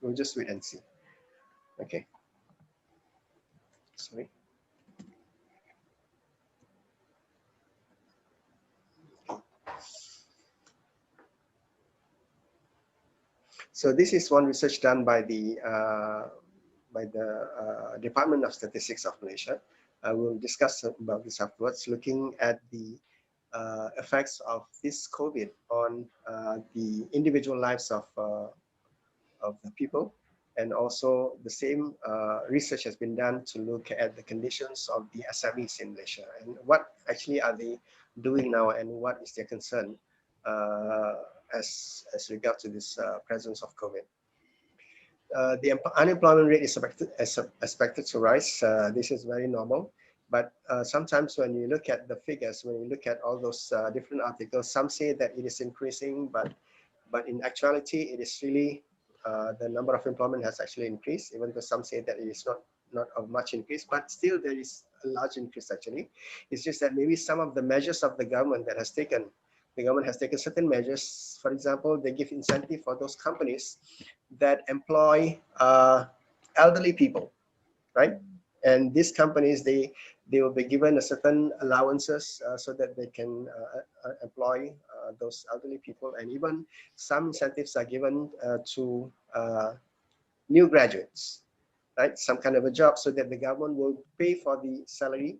we'll just wait and see. Okay. Sorry. So this is one research done by the Department of Statistics of Malaysia. We'll discuss about this afterwards, looking at the effects of this COVID on the individual lives of the people, and also the same research has been done to look at the conditions of the SMEs in Malaysia and what actually are they doing now and what is their concern as regard to this presence of COVID. The unemployment rate is expected to rise. This is very normal. But sometimes when you look at the figures, when you look at all those different articles, some say that it is increasing, but in actuality, it is really the number of employment has actually increased, even though some say that it is not of much increase, but still there is a large increase actually. It's just that maybe some of the measures of the government that has taken, the government has taken certain measures. For example, they give incentive for those companies that employ elderly people, right? And these companies, they will be given a certain allowances so that they can employ those elderly people, and even some incentives are given to new graduates, right? Some kind of a job so that the government will pay for the salary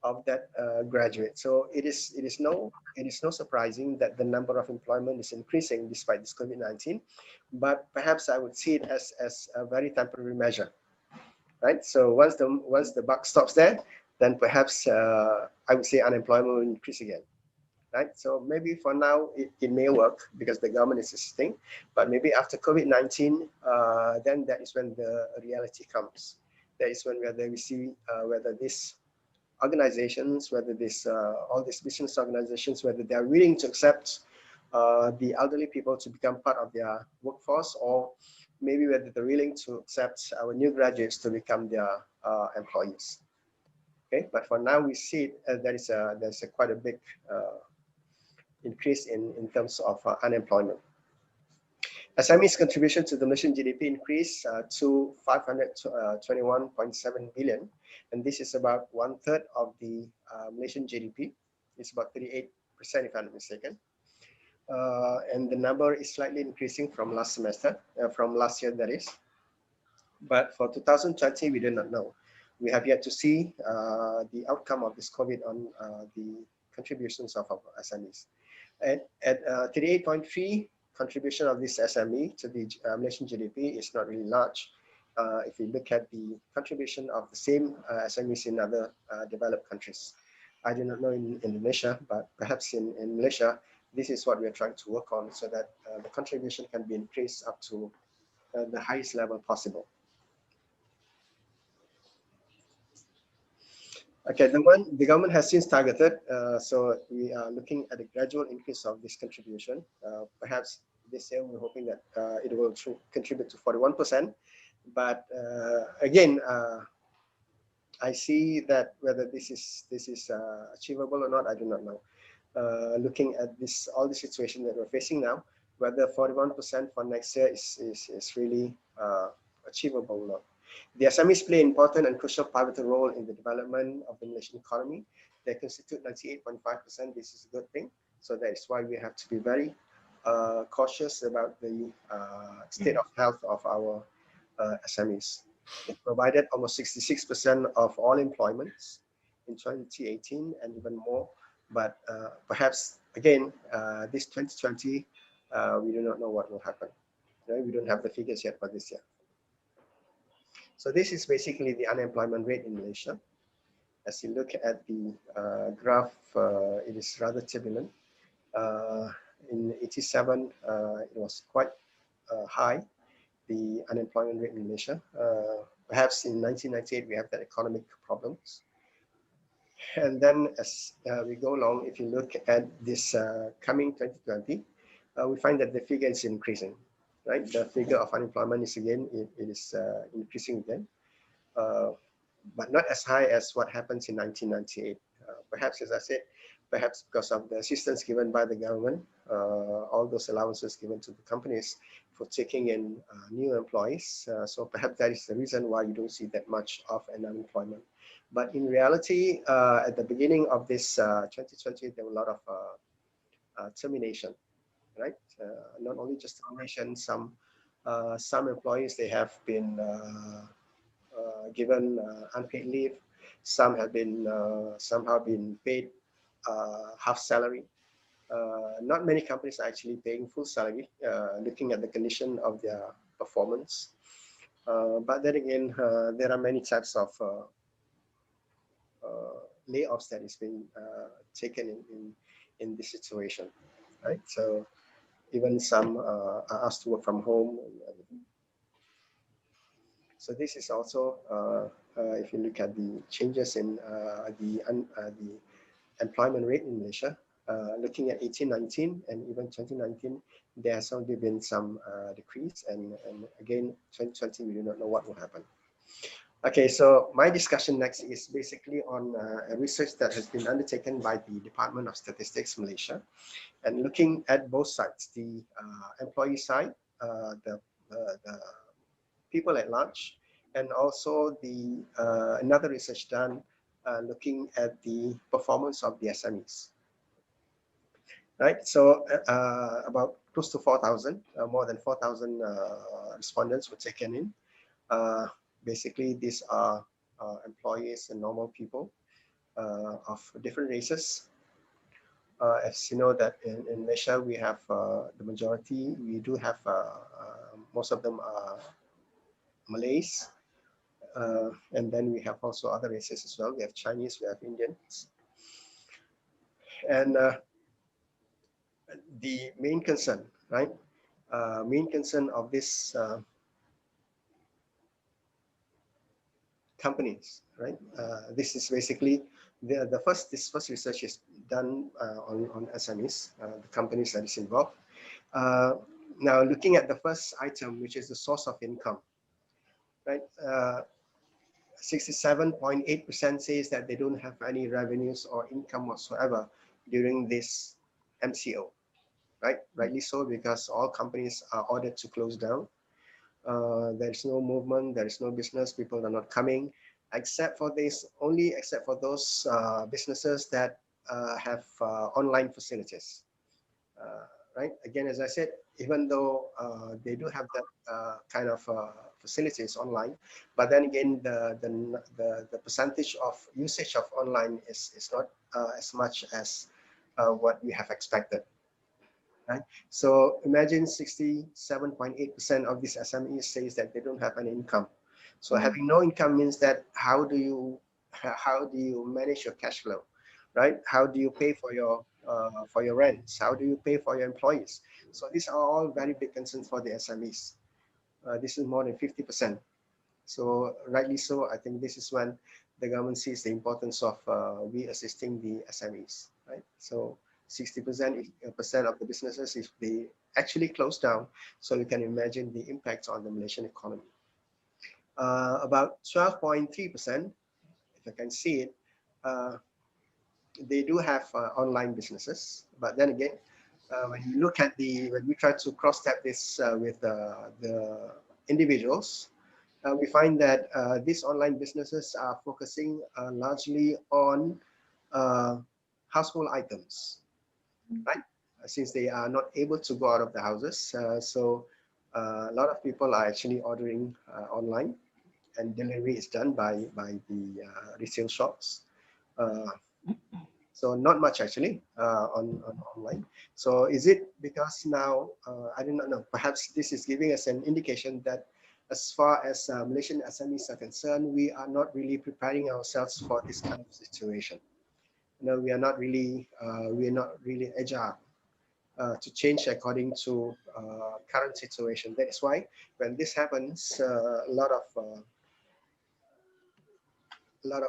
of that graduate. So it is no surprising that the number of employment is increasing despite this COVID-19, but perhaps I would see it as a very temporary measure, right? So once the buck stops there, then perhaps I would say unemployment will increase again, right? So maybe for now it may work because the government is assisting, but maybe after COVID-19, then that is when the reality comes. That is when whether we see whether these organizations, whether this all these business organizations, whether they are willing to accept the elderly people to become part of their workforce, or maybe whether they're willing to accept our new graduates to become their employees. Okay, but for now we see there's a quite a big increase in terms of unemployment. SME's contribution to the Malaysian GDP increased to 521.7 billion, and this is about 1/3 of the Malaysian GDP. It's about 38%, if I'm not mistaken. And the number is slightly increasing from last semester, from last year, that is. But for 2020, we do not know. We have yet to see the outcome of this COVID on the contributions of our SMEs. At 38.3, contribution of this SME to the Malaysian GDP is not really large. If you look at the contribution of the same SMEs in other developed countries. I do not know in Indonesia, but perhaps in Malaysia, this is what we are trying to work on so that the contribution can be increased up to the highest level possible. Okay, the government has since targeted, so we are looking at a gradual increase of this contribution. Perhaps this year we're hoping that it will contribute to 41%. But again, I see that whether this is achievable or not, I do not know. Looking at all the situation that we're facing now, whether 41% for next year is really achievable or not. The SMEs play an important and crucial pivotal role in the development of the Malaysian economy. They constitute 98.5%. This is a good thing. So that is why we have to be very cautious about the state of health of our SMEs. It provided almost 66% of all employments in 2018 and even more. But perhaps, again, this 2020, we do not know what will happen. Right? We don't have the figures yet for this year. So this is basically the unemployment rate in Malaysia. As you look at the graph, it is rather turbulent. In 87, it was quite high, the unemployment rate in Malaysia. Perhaps in 1998, we have that economic problems. And then as we go along, if you look at this coming 2020, we find that the figure is increasing, right? The figure of unemployment is again, it is increasing again, but not as high as what happens in 1998. Perhaps, as I said, perhaps because of the assistance given by the government, all those allowances given to the companies for taking in new employees. So perhaps that is the reason why you don't see that much of an unemployment. But in reality, at the beginning of this 2020, there were a lot of termination, right? Not only just termination, some employees, they have been given unpaid leave. Some have been somehow been paid half salary. Not many companies are actually paying full salary, looking at the condition of their performance. But then again, there are many types of layoffs that is being taken in this situation, right? So even some are asked to work from home. So this is also, if you look at the changes in the employment rate in Malaysia, looking at 18-19 and even 2019, there has only been some decrease, and again 2020 we do not know what will happen. Okay, so my discussion next is basically on a research that has been undertaken by the Department of Statistics Malaysia, and looking at both sides, the employee side, the people at large, and also the another research done looking at the performance of the SMEs. Right, so about close to 4,000, more than 4,000 respondents were taken in. Basically, these are employees and normal people of different races. As you know that in Malaysia, we have the majority, we do have, most of them are Malays. And then we have also other races as well. We have Chinese, we have Indians. And the main concern, right? Main concern of this companies, right? This is basically this first research is done on SMEs, the companies that is involved. Now, looking at the first item, which is the source of income, right? 67.8% says that they don't have any revenues or income whatsoever during this MCO, right? Rightly so, because all companies are ordered to close down. There's no movement, there is no business, people are not coming, except for this, only except for those businesses that have online facilities. Right? Again, as I said, even though they do have that kind of facilities online, but then again, the percentage of usage of online is not as much as what we have expected. Right? So imagine 67.8% of these SMEs says that they don't have an income. So having no income means that how do you manage your cash flow, right? How do you pay for your rents? How do you pay for your employees? So these are all very big concerns for the SMEs. This is more than 50%. So rightly so, I think this is when the government sees the importance of we assisting the SMEs, right? So 60% of the businesses, if they actually close down, so you can imagine the impact on the Malaysian economy. About 12.3%, if I can see it, they do have online businesses, but then again, when you look at when we try to cross-tab this with the individuals, we find that these online businesses are focusing largely on household items, right? Since they are not able to go out of the houses, so a lot of people are actually ordering online, and delivery is done by the resale shops. So not much actually on online. So is it because now, I do not know, perhaps this is giving us an indication that as far as Malaysian SMEs are concerned, we are not really preparing ourselves for this kind of situation. You know, we are not really agile to change according to current situation. That is why when this happens, a lot of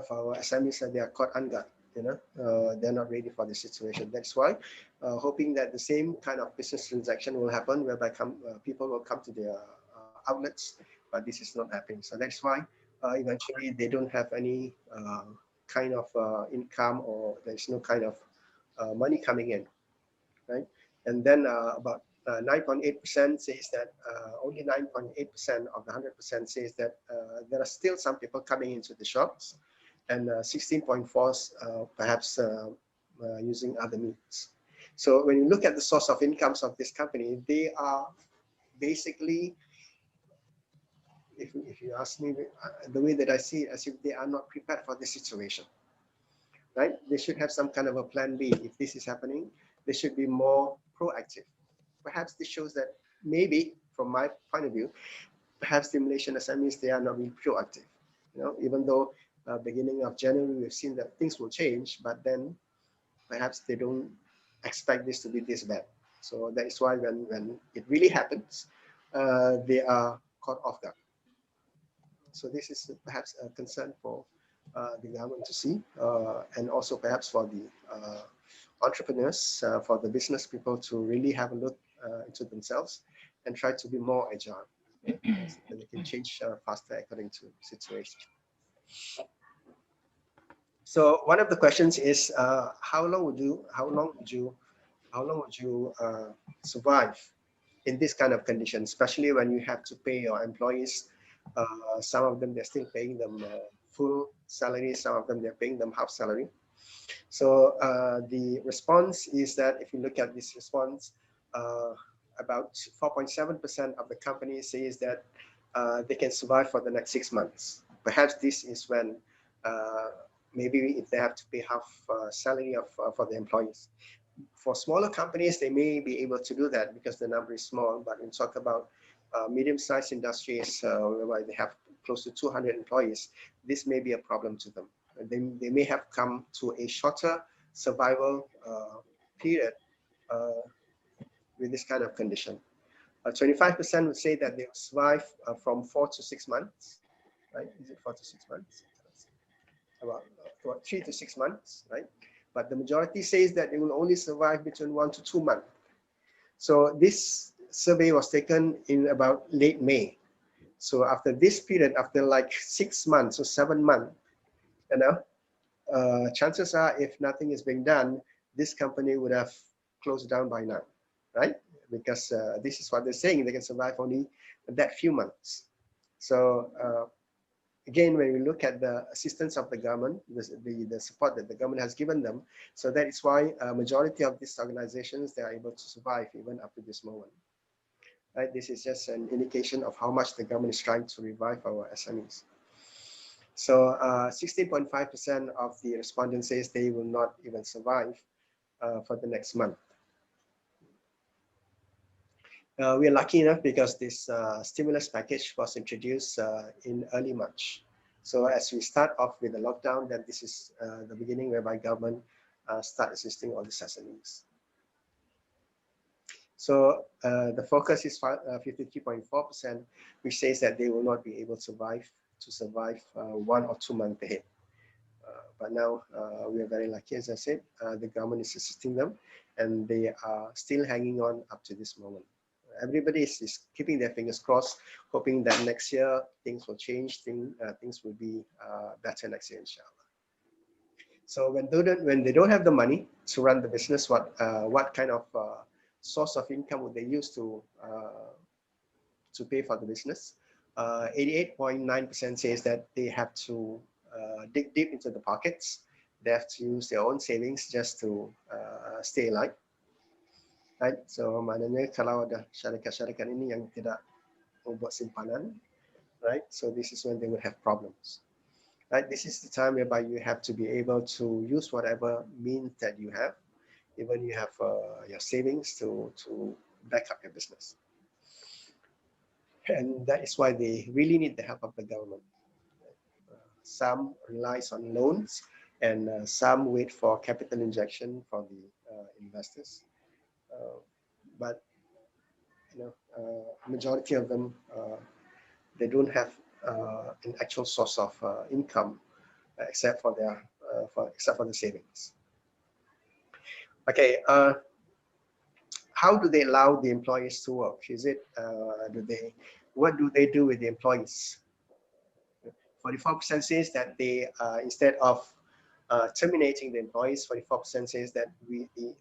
our SMEs they are caught unguard. You know, they're not ready for the situation. That's why, hoping that the same kind of business transaction will happen, whereby people will come to their outlets, but this is not happening. So that's why eventually they don't have any kind of income, or there's no kind of money coming in, right? And then about 9.8% says that only 9.8% of the 100% says that there are still some people coming into the shops, and 16.4 perhaps using other means. So when you look at the source of incomes of this company, they are basically, if you ask me, the way that I see it, as if they are not prepared for this situation, right? They should have some kind of a plan B. If this is happening, they should be more proactive. Perhaps this shows that maybe, from my point of view, perhaps the Malaysian SMEs, they are not being proactive. You know, even though beginning of January, we've seen that things will change, but then perhaps they don't expect this to be this bad. So that is why when it really happens, they are caught off guard. So this is perhaps a concern for the government to see, and also perhaps for the entrepreneurs, for the business people to really have a look into themselves and try to be more agile, right? So that they can change faster according to situation. So one of the questions is, how long would you survive in this kind of condition, especially when you have to pay your employees? Some of them, they're still paying them full salary. Some of them, they're paying them half salary. So the response is that if you look at this response, about 4.7% of the company says that they can survive for the next 6 months. Perhaps this is when maybe if they have to pay half salary for the employees. For smaller companies, they may be able to do that because the number is small. But when we talk about medium-sized industries whereby they have close to 200 employees, this may be a problem to them. They may have come to a shorter survival period with this kind of condition. 25% would say that they will survive from 4 to 6 months, right? Is it 4 to 6 months? About 3 to 6 months, right? But the majority says that they will only survive between 1 to 2 months. So this survey was taken in about late May. So after this period, after like 6 months or 7 months, you know, chances are if nothing is being done, this company would have closed down by now, right? Because this is what they're saying, they can survive only that few months. So again, when we look at the assistance of the government, the support that the government has given them, so that is why a majority of these organizations, they are able to survive even up to this moment. Right? This is just an indication of how much the government is trying to revive our SMEs. So 16.5% of the respondents says they will not even survive for the next month. We are lucky enough because this stimulus package was introduced in early March. So as we start off with the lockdown, then this is the beginning whereby government start assisting all the SMEs. So the focus is 53.4%, which says that they will not be able to survive 1 or 2 months ahead. But now we are very lucky, as I said, the government is assisting them and they are still hanging on up to this moment. Everybody is keeping their fingers crossed, hoping that next year things will change, things will be better next year, inshallah. So when they don't have the money to run the business, what kind of source of income would they use to pay for the business? 88.9% says that they have to dig deep into the pockets. They have to use their own savings just to stay alive. Right? So maknanya kalau ada syarikat-syarikat ini yang tidak membuat simpanan, right? So this is when they will have problems. Right? This is the time whereby you have to be able to use whatever means that you have, even you have your savings to back up your business. And that is why they really need the help of the government. Some relies on loans, and some wait for capital injection from the investors. But you know, majority of them they don't have an actual source of income except for their except for the savings. Okay, how do they allow the employees to work? Is it what do they do with the employees? 44% says that they instead of terminating the employees, 44% says that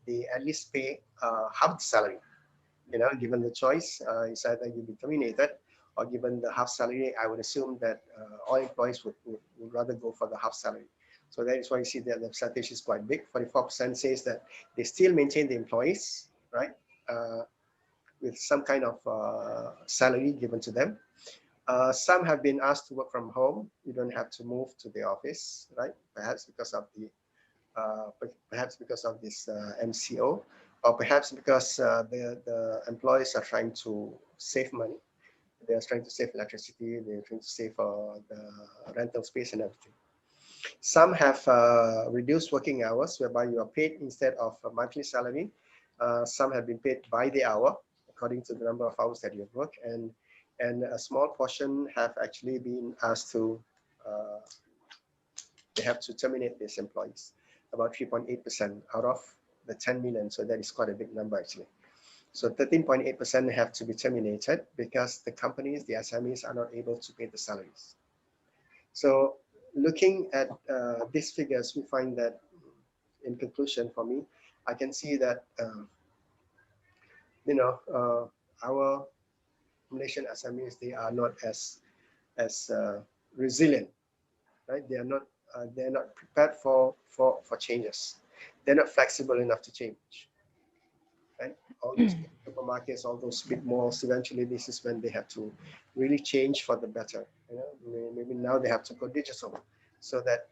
they at least pay half the salary. You know, given the choice, it's either you be terminated or given the half salary. I would assume that all employees would rather go for the half salary. So that is why you see that the percentage is quite big. 44% says that they still maintain the employees, right, with some kind of salary given to them. Some have been asked to work from home. You don't have to move to the office, right? Perhaps because of this MCO, or perhaps because the employees are trying to save money. They are trying to save electricity. They're trying to save the rental space and everything. Some have reduced working hours, whereby you are paid instead of a monthly salary. Some have been paid by the hour, according to the number of hours that you have worked, and a small portion have actually been asked to they have to terminate these employees, about 3.8% out of the 10 million. So that is quite a big number actually. So 13.8% have to be terminated because the companies, the SMEs, are not able to pay the salaries. So looking at these figures, we find that, in conclusion, for me, I can see that you know, our Malaysian SMEs, they are not as resilient, right? They are not prepared for changes. They're not flexible enough to change. Right? All those big supermarkets, all those big malls, eventually this is when they have to really change for the better. You know, maybe now they have to go digital, so that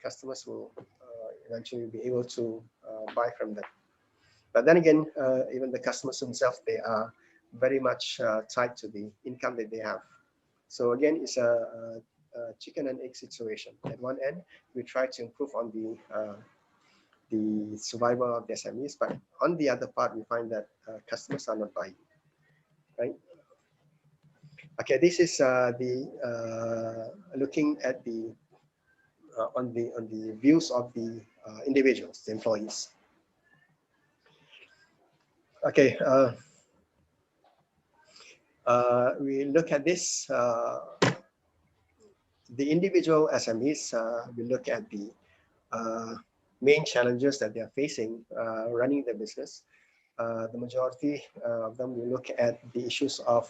customers will eventually be able to buy from them. But then again, even the customers themselves, they are very much tied to the income that they have. So again, it's a chicken and egg situation. At one end, we try to improve on the the survival of the SMEs, but on the other part, we find that customers are not buying, right? Okay, this is looking at the on the views of the individuals, the employees. Okay, we look at this. The individual SMEs, we look at the main challenges that they are facing running their business. The majority of them, we look at the issues of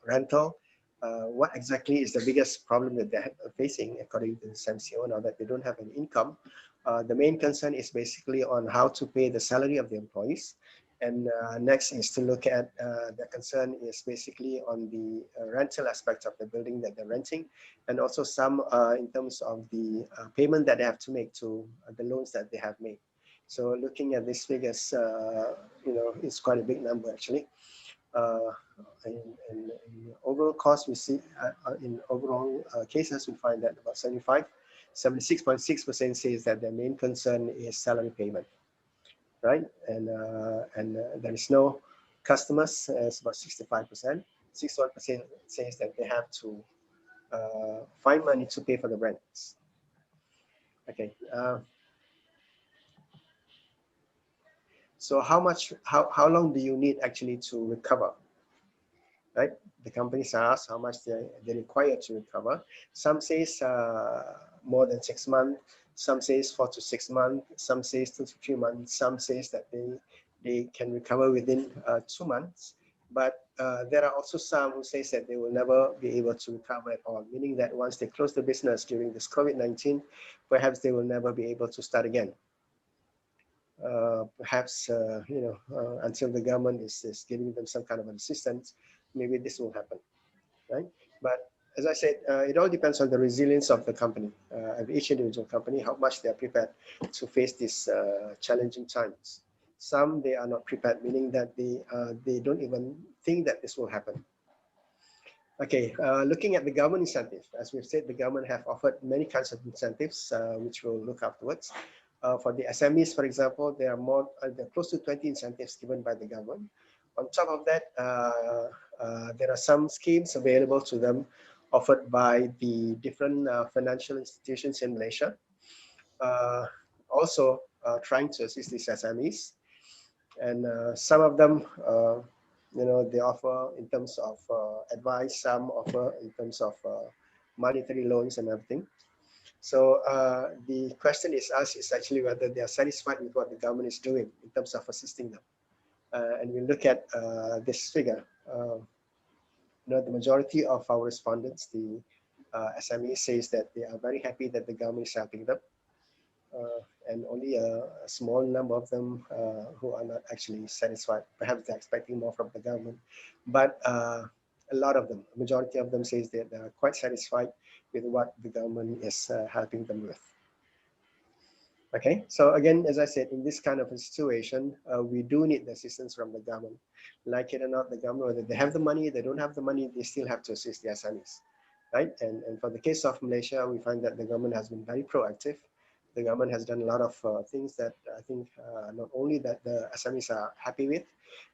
rental. What exactly is the biggest problem that they're facing, according to the SMCO, now that they don't have an income? The main concern is basically on how to pay the salary of the employees. And next is to look at the concern is basically on the rental aspect of the building that they're renting, and also some in terms of the payment that they have to make to the loans that they have made. So looking at these figures, you know, it's quite a big number actually. In overall cost, we see in overall cases, we find that about 76.6% says that their main concern is salary payment, right? And there is no customers, it's about 65%. 61% says that they have to find money to pay for the rents. Okay. So how long do you need actually to recover? Right, the companies ask how much they require to recover. Some says more than 6 months, some says 4 to 6 months, some says 2 to 3 months, some says that they can recover within 2 months. But there are also some who says that they will never be able to recover at all, meaning that once they close the business during this COVID-19, perhaps they will never be able to start again. Perhaps you know, until the government is giving them some kind of assistance, maybe this will happen, right? But as I said, it all depends on the resilience of the company, of each individual company, how much they are prepared to face these challenging times. Some, they are not prepared, meaning that they don't even think that this will happen. Okay, looking at the government incentive, as we've said, the government have offered many kinds of incentives, which we'll look afterwards. For the SMEs, for example, there are close to 20 incentives given by the government. On top of that, there are some schemes available to them offered by the different financial institutions in Malaysia, also trying to assist these SMEs. And some of them, you know, they offer in terms of advice, some offer in terms of monetary loans and everything. So the question is asked is actually whether they are satisfied with what the government is doing in terms of assisting them. And we look at this figure. You know, the majority of our respondents, the SME, says that they are very happy that the government is helping them, and only a small number of them who are not actually satisfied. Perhaps they're expecting more from the government, but a lot of them, majority of them, says that they are quite satisfied with what the government is helping them with. Okay, so again, as I said, in this kind of a situation, we do need the assistance from the government. Like it or not, the government, whether they have the money, they don't have the money, they still have to assist the SMEs, right? And for the case of Malaysia, we find that the government has been very proactive. The government has done a lot of things that I think not only that the SMEs are happy with,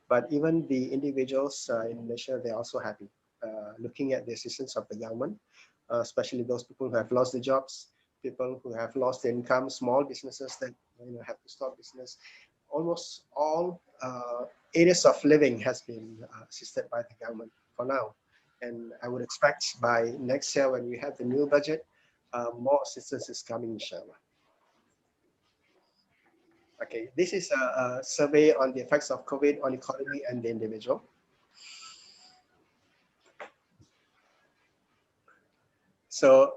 but even the individuals in Malaysia, they're also happy. Looking at the assistance of the government, especially those people who have lost their jobs, people who have lost their income, small businesses that have to stop business. Almost all areas of living has been assisted by the government for now. And I would expect by next year when we have the new budget, more assistance is coming, inshallah. Okay, this is a survey on the effects of COVID on economy and the individual. So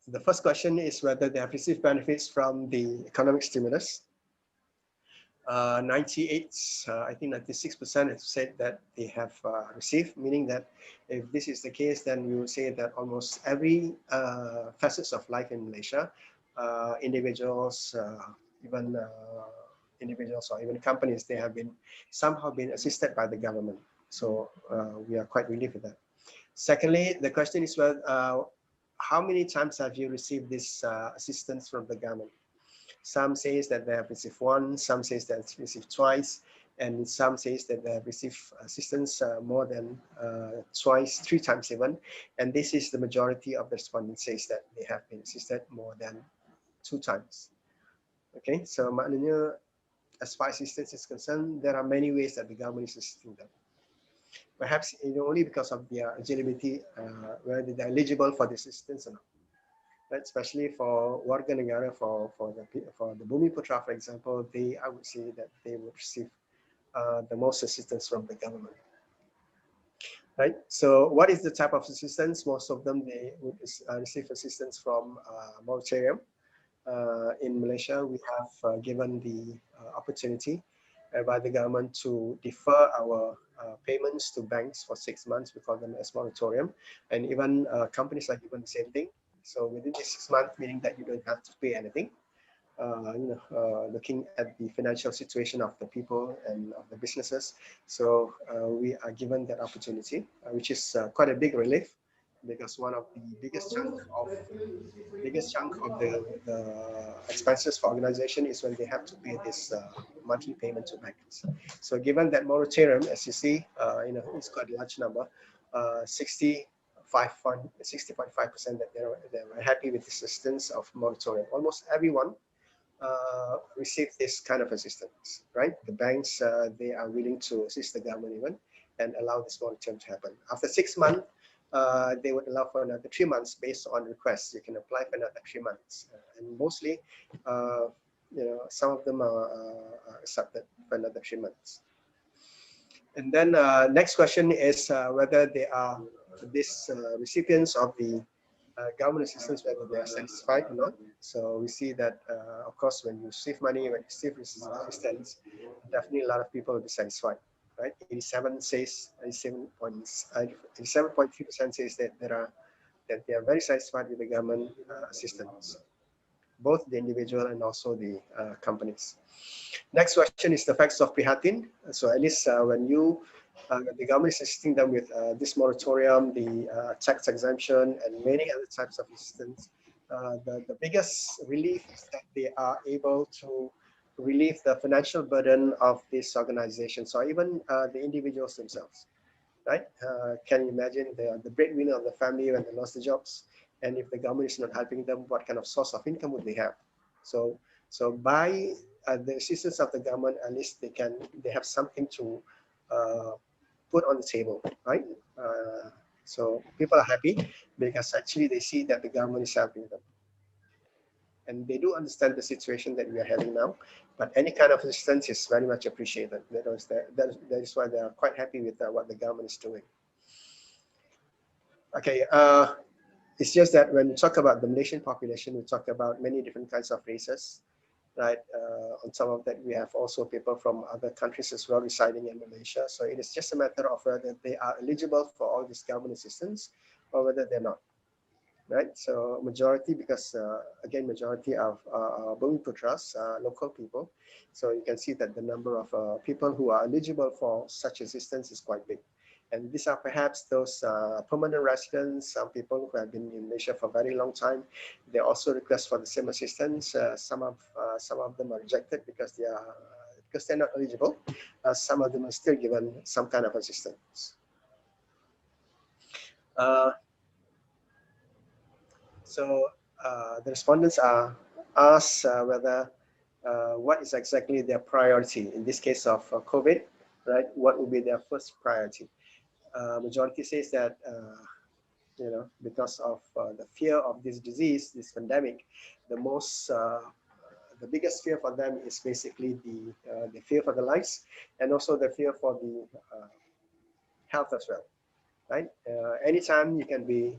the first question is whether they have received benefits from the economic stimulus. 98, I think 96% have said that they have received, meaning that if this is the case, then we will say that almost every facets of life in Malaysia, individuals, even individuals or even companies, they have been somehow been assisted by the government. So we are quite relieved with that. Secondly, the question is, well, how many times have you received this assistance from the government? Some says that they have received once, some says they have received twice, and some says that they have received assistance more than twice, 3 times even. And this is the majority of the respondents says that they have been assisted more than 2 times. Okay, so maknanya, as far as assistance is concerned, there are many ways that the government is assisting them. Perhaps only because of their eligibility, whether they're eligible for the assistance or not. Right? Especially for warga negara, for the Bumi Putra, for example, I would say that they would receive the most assistance from the government. Right. So, what is the type of assistance? Most of them they would receive assistance from moratorium. In Malaysia, we have given the opportunity by the government to defer our payments to banks for 6 months. We call them as moratorium, and even companies are given the same thing. So within this 6 months, meaning that you don't have to pay anything. Looking at the financial situation of the people and of the businesses, so we are given that opportunity, which is quite a big relief, because one of the biggest chunk of the expenses for organization is when they have to pay this monthly payment to banks. So given that moratorium, as you see, it's quite a large number, 65.5% that they're happy with the assistance of moratorium. Almost everyone receive this kind of assistance, right? The banks, they are willing to assist the government even and allow this moratorium to happen. After 6 months, they would allow for another 3 months based on requests. You can apply for another 3 months, and mostly, some of them are accepted for another 3 months. And then next question is whether they are these recipients of the government assistance, whether they are satisfied or not. So we see that, of course, when you receive money, when you receive assistance, definitely a lot of people will be satisfied. Right, 87.3% says that they are very satisfied with the government assistance, both the individual and also the companies. Next question is the facts of prihatin. So at least when the government is assisting them with this moratorium, the tax exemption, and many other types of assistance, the biggest relief is that they are able to relieve the financial burden of this organization. So even the individuals themselves, right? Can you imagine the breadwinner of the family when they lost the jobs, and if the government is not helping them, what kind of source of income would they have? So by the assistance of the government, at least they have something to put on the table, right? So people are happy because actually they see that the government is helping them. And they do understand the situation that we are having now, but any kind of assistance is very much appreciated. That is why they are quite happy with what the government is doing. Okay, it's just that when we talk about the Malaysian population, we talk about many different kinds of races, right? On top of that, we have also people from other countries as well residing in Malaysia. So it is just a matter of whether they are eligible for all this government assistance or whether they're not. Right, so majority, because again, majority of Bumi Putras are local people, so you can see that the number of people who are eligible for such assistance is quite big, and these are perhaps those permanent residents, some people who have been in Malaysia for a very long time. They also request for the same assistance. Some of them are rejected because they're not eligible. Some of them are still given some kind of assistance. So the respondents are asked whether what is exactly their priority in this case of COVID, right? What would be their first priority? Majority says that because of the fear of this disease, this pandemic, the biggest fear for them is basically the fear for the lives, and also the fear for the health as well. Right? Anytime you can be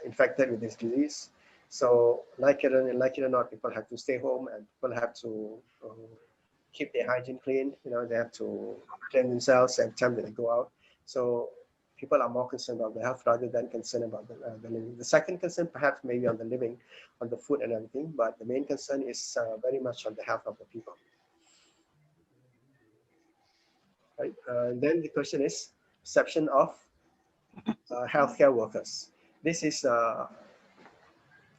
infected with this disease. So like it or not, people have to stay home, and people have to keep their hygiene clean. They have to clean themselves every time that they go out. So people are more concerned about the health rather than concerned about the living. The second concern perhaps maybe on the living, on the food and everything, but the main concern is very much on the health of the people. Right? Then the question is perception of healthcare workers. This is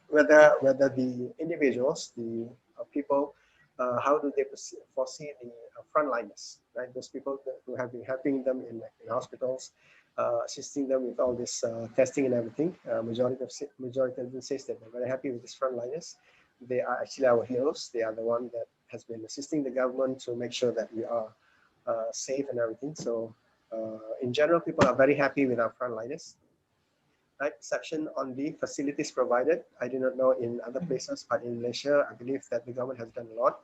whether the individuals, the people, how do they foresee the frontliners, right? Those people who have been helping them in hospitals, assisting them with all this testing and everything. Majority of them says that they're very happy with these frontliners. They are actually our heroes. They are the one that has been assisting the government to make sure that we are safe and everything. So in general, people are very happy with our frontliners. Right, section on the facilities provided. I do not know in other places, but in Malaysia, I believe that the government has done a lot,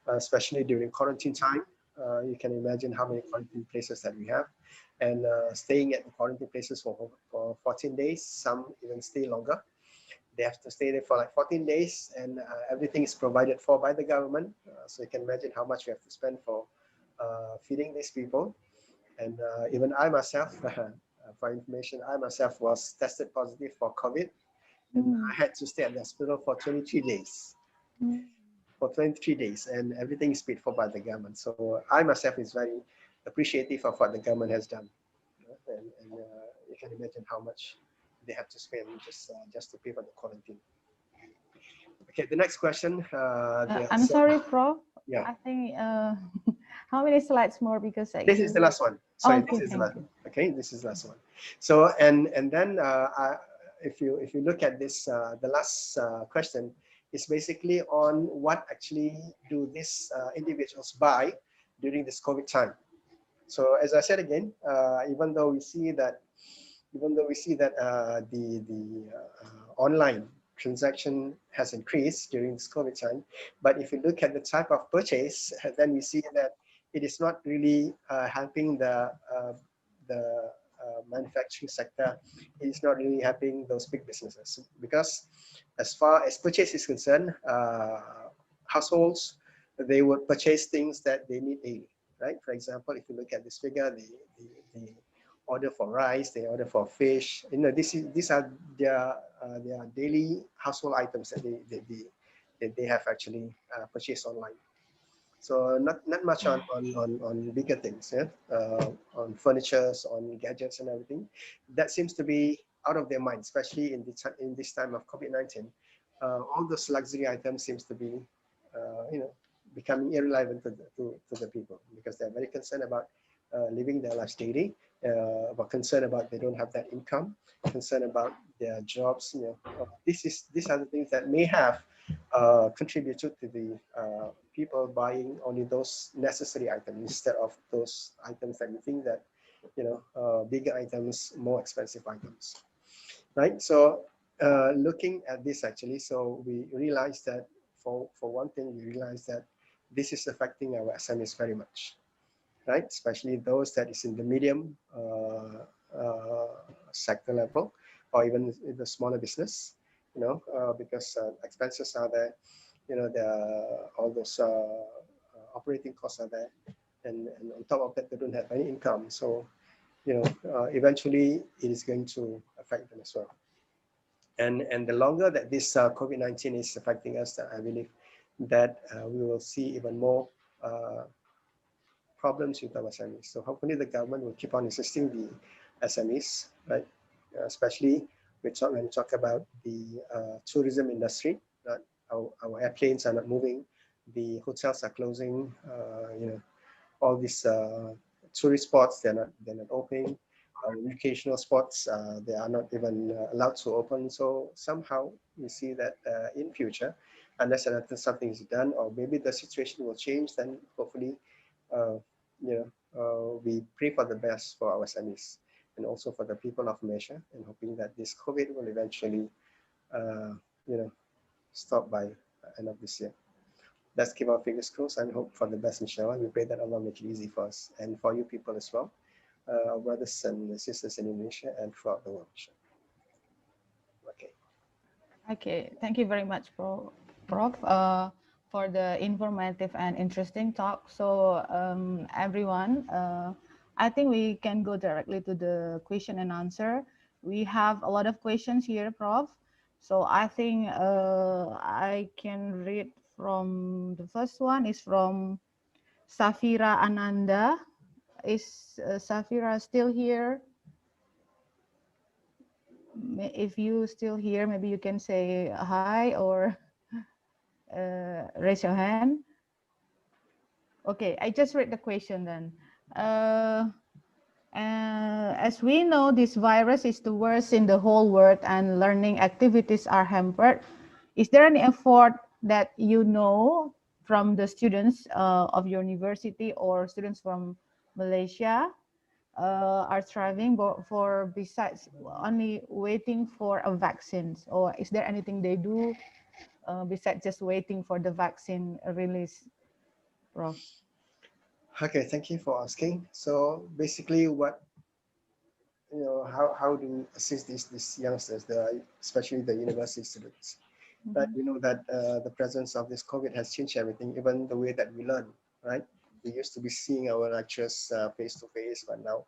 especially during quarantine time. You can imagine how many quarantine places that we have, and staying at the quarantine places for 14 days. Some even stay longer. They have to stay there for like 14 days, and everything is provided for by the government. So you can imagine how much we have to spend for feeding these people. And even I myself, for information, I myself was tested positive for COVID, and I had to stay at the hospital for 23 days. For 23 days, and everything is paid for by the government. So I myself is very appreciative of what the government has done, and you can imagine how much they have to spend just to pay for the quarantine. Okay, the next question. I'm sorry, Prof. Yeah. I think how many slides more, because this is the last one. Sorry, okay, this is the last one. Okay, this is the last one. So and then if you look at this, the last question is basically on what actually do these individuals buy during this COVID time. So as I said again, even though we see that the online transaction has increased during this COVID time, but if you look at the type of purchase, then we see that it is not really helping the manufacturing sector. It is not really helping those big businesses, because as far as purchase is concerned, households, they would purchase things that they need daily, right? For example, if you look at this figure, the order for rice, they order for fish. You know, these are their daily household items that they have actually purchased online. So not much on bigger things, yeah? On furnitures, on gadgets and everything. That seems to be out of their mind, especially in this time of COVID-19. All those luxury items seems to be, becoming irrelevant to the people, because they're very concerned about living their lives daily, about concerned about they don't have that income, concerned about their jobs. You know, these are the things that may have contributed to the people buying only those necessary items instead of those items that we think that, bigger items, more expensive items, right? So looking at this actually, so we realize that for one thing, we realize that this is affecting our SMEs very much, right? Especially those that is in the medium sector level, or even in the smaller business, because expenses are there, all those operating costs are there, and on top of that, they don't have any income. So, eventually it is going to affect them as well. And the longer that this COVID-19 is affecting us, I believe that we will see even more problems with our SMEs. So hopefully the government will keep on assisting the SMEs, right? Especially when we talk about the tourism industry, right? Our airplanes are not moving, the hotels are closing, all these tourist spots, they're not opening. Educational spots, they are not even allowed to open. So somehow we see that in future, unless something is done, or maybe the situation will change, then hopefully, we pray for the best for our SMEs and also for the people of Malaysia, and hoping that this COVID will eventually, stop by end of this year. Let's keep our fingers crossed and hope for the best, inshallah. We pray that Allah make it easy for us and for you people as well, our brothers and sisters in Indonesia and throughout the world. Okay. Okay, thank you very much, Prof, for the informative and interesting talk. So everyone, I think we can go directly to the question and answer. We have a lot of questions here, Prof. So I think I can read from the first one is from Safira Ananda. Is Safira still here? If you still here, maybe you can say hi, or raise your hand. Okay, I just read the question then. As we know, this virus is the worst in the whole world and learning activities are hampered. Is there any effort that you know from the students of your university or students from Malaysia are striving for besides only waiting for a vaccine? Or is there anything they do besides just waiting for the vaccine release, Prof? Okay, thank you for asking. So basically, what how do assist these youngsters, especially the university students? Right, we know that the presence of this COVID has changed everything, even the way that we learn. Right, we used to be seeing our lectures face to face, but now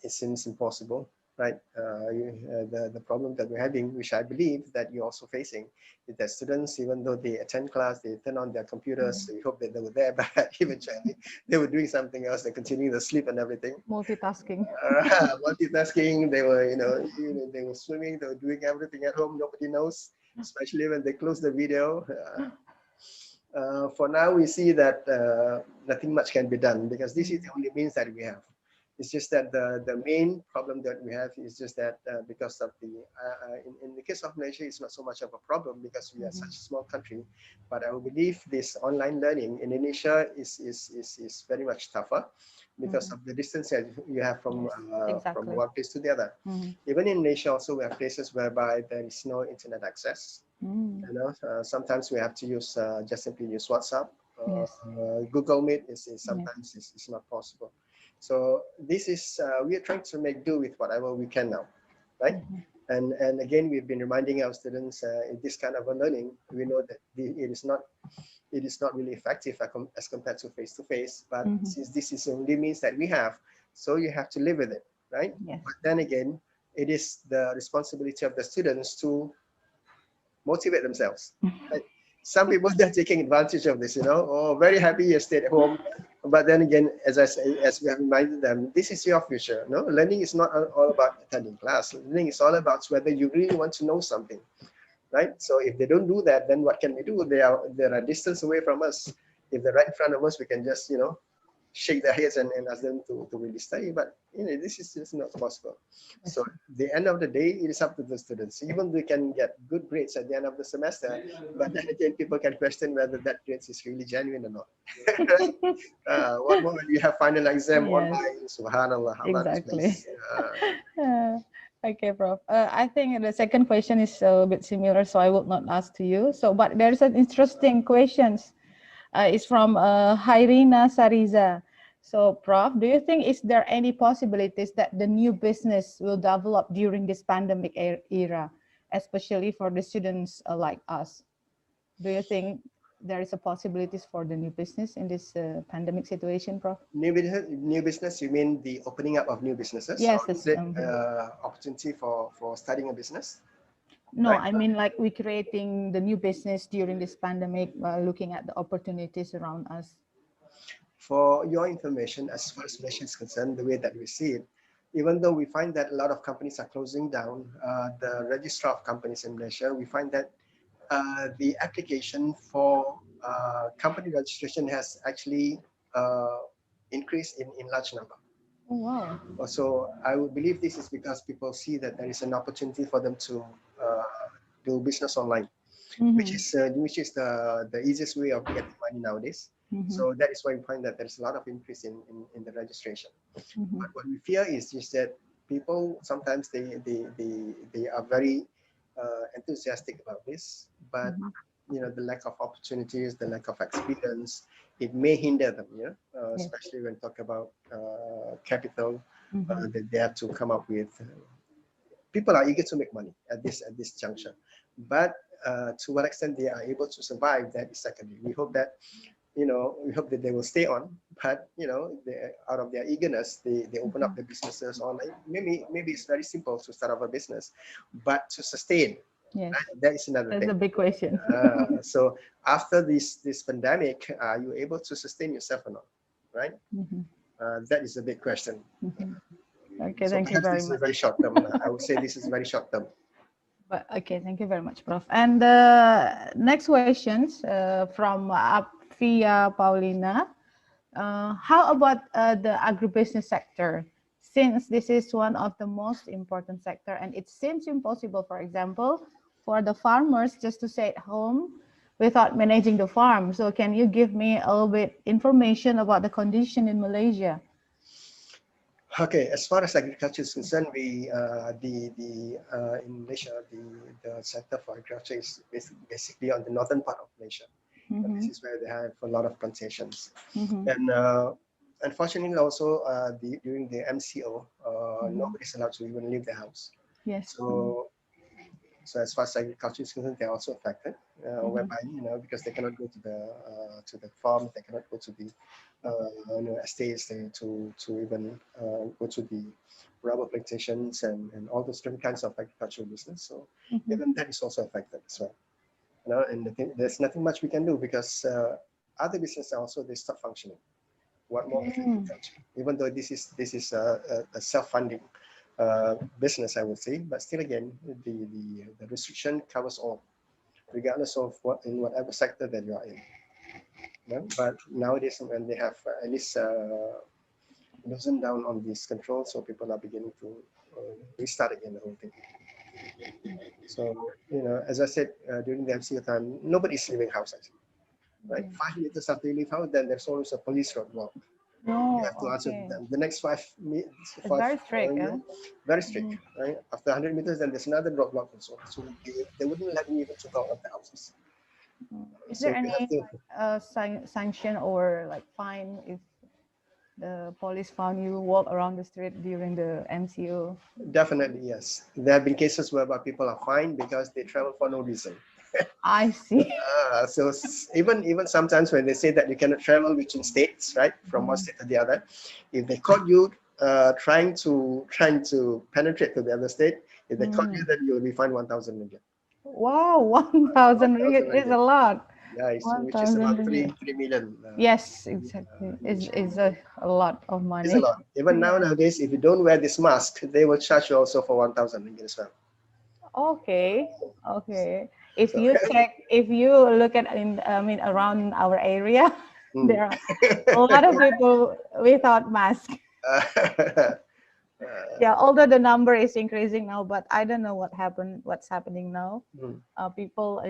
it seems impossible, right? The problem that we're having, which I believe that you're also facing, is that students, even though they attend class, they turn on their computers, so we hope that they were there, but eventually they were doing something else, they're continuing to sleep and everything. Multitasking. Multitasking, they were, they were swimming, they were doing everything at home, nobody knows, especially when they close the video. For now, we see that nothing much can be done because this is the only means that we have. It's just that the main problem that we have is just that because of in the case of Malaysia, it's not so much of a problem because we are such a small country. But I believe this online learning in Indonesia is very much tougher because of the distance that you have from from one place to the other. Even in Malaysia, also we have places whereby there is no internet access. Sometimes we have to use just simply use WhatsApp. Google Meet is sometimes is not possible. So this is we are trying to make do with whatever we can now, right? And again, we've been reminding our students in this kind of a learning, we know that it is not really effective as compared to face to face. But since this is the only means that we have, so you have to live with it, right? But then again, it is the responsibility of the students to motivate themselves. Right? Some people they're taking advantage of this, very happy you stay at home. But then again, as we have reminded them, this is your future. No, learning is not all about attending class. Learning is all about whether you really want to know something, right? So if they don't do that, then what can we do? They are a distance away from us. If they're right in front of us, we can just shake their heads and ask them to really study. But this is just not possible. So the end of the day, it is up to the students. Even they can get good grades at the end of the semester, but then again, people can question whether that grades is really genuine or not. One moment you have final exam online, subhanallah. Exactly. Okay, Prof. I think the second question is a bit similar, so I will not ask to you. So, but there's an interesting questions. It's from Hairina Sariza. So, Prof, do you think is there any possibilities that the new business will develop during this pandemic era, especially for the students like us? Do you think there is a possibilities for the new business in this pandemic situation, Prof? New business, you mean the opening up of new businesses? Yes. Or is it opportunity for starting a business? No, right? I mean like we creating the new business during this pandemic, looking at the opportunities around us. For your information, as far as Malaysia is concerned, the way that we see it, even though we find that a lot of companies are closing down, the registrar of companies in Malaysia, we find that the application for company registration has actually increased in large number. Oh, wow. So I would believe this is because people see that there is an opportunity for them to do business online, which is the easiest way of getting money nowadays. So that is why we find that there's a lot of increase in the registration. But what we fear is just that people sometimes they are very enthusiastic about this, but the lack of opportunities, the lack of experience, it may hinder them. Especially when talk about capital that they have to come up with. People are eager to make money at this juncture, but to what extent they are able to survive, that is secondary. We hope that they will stay on, but out of their eagerness, they open up the businesses online. Maybe it's very simple to start off a business, but to sustain, that is another thing. That's a big question. So after this pandemic, are you able to sustain yourself or not? Right? That is a big question. Okay, so thank you very this much. is very short term. I would say this is very short term. Okay, thank you very much, Prof. And the next questions from Apfia Paulina. How about the agribusiness sector? Since this is one of the most important sector, and it seems impossible, for example, for the farmers just to stay at home without managing the farm. So can you give me a little bit information about the condition in Malaysia? Okay, as far as agriculture is concerned, we in Malaysia, the sector for agriculture is basically on the northern part of Malaysia. This is where they have a lot of plantations, and unfortunately, also during the MCO, nobody's allowed to even leave the house. Yes. So as far as agriculture is concerned, they're also affected, whereby because they cannot go to the farm, they cannot go to the estates to even go to the rubber plantations and all those different kinds of agricultural business. So even that is also affected as well. And there's nothing much we can do because other businesses also they stop functioning. What more of agriculture? Even though this is a self-funding business, I would say, but still again, the restriction covers all, regardless of whatever sector that you are in. But nowadays, when they have at least loosened down on this control, so people are beginning to restart again the whole thing. So as I said during the MCO time, nobody's leaving houses. Right, 5 meters after you leave house, then there's always a police roadblock. No, you have to answer them. The next 5 meters. Very strict, Very strict. Right? After 100 meters, then there's another roadblock also. So they wouldn't let me even to go out of the houses. Is there any sanction or like fine if the police found you walk around the street during the MCO? Definitely, yes. There have been cases whereby people are fined because they travel for no reason. I see. So even sometimes when they say that you cannot travel between states, right, from one state to the other, if they caught you trying to penetrate to the other state, if they caught you, then you will be fined 1,000 ringgit. Wow, 1,000 ringgit is a lot. Yeah, which is about 3 million. Yes, exactly. It's a lot of money. It's a lot. Even nowadays, if you don't wear this mask, they will charge you also for 1,000 ringgit as well. Okay. If you look at around our area, there are a lot of people without mask. Yeah, although the number is increasing now, but I don't know what's happening now. People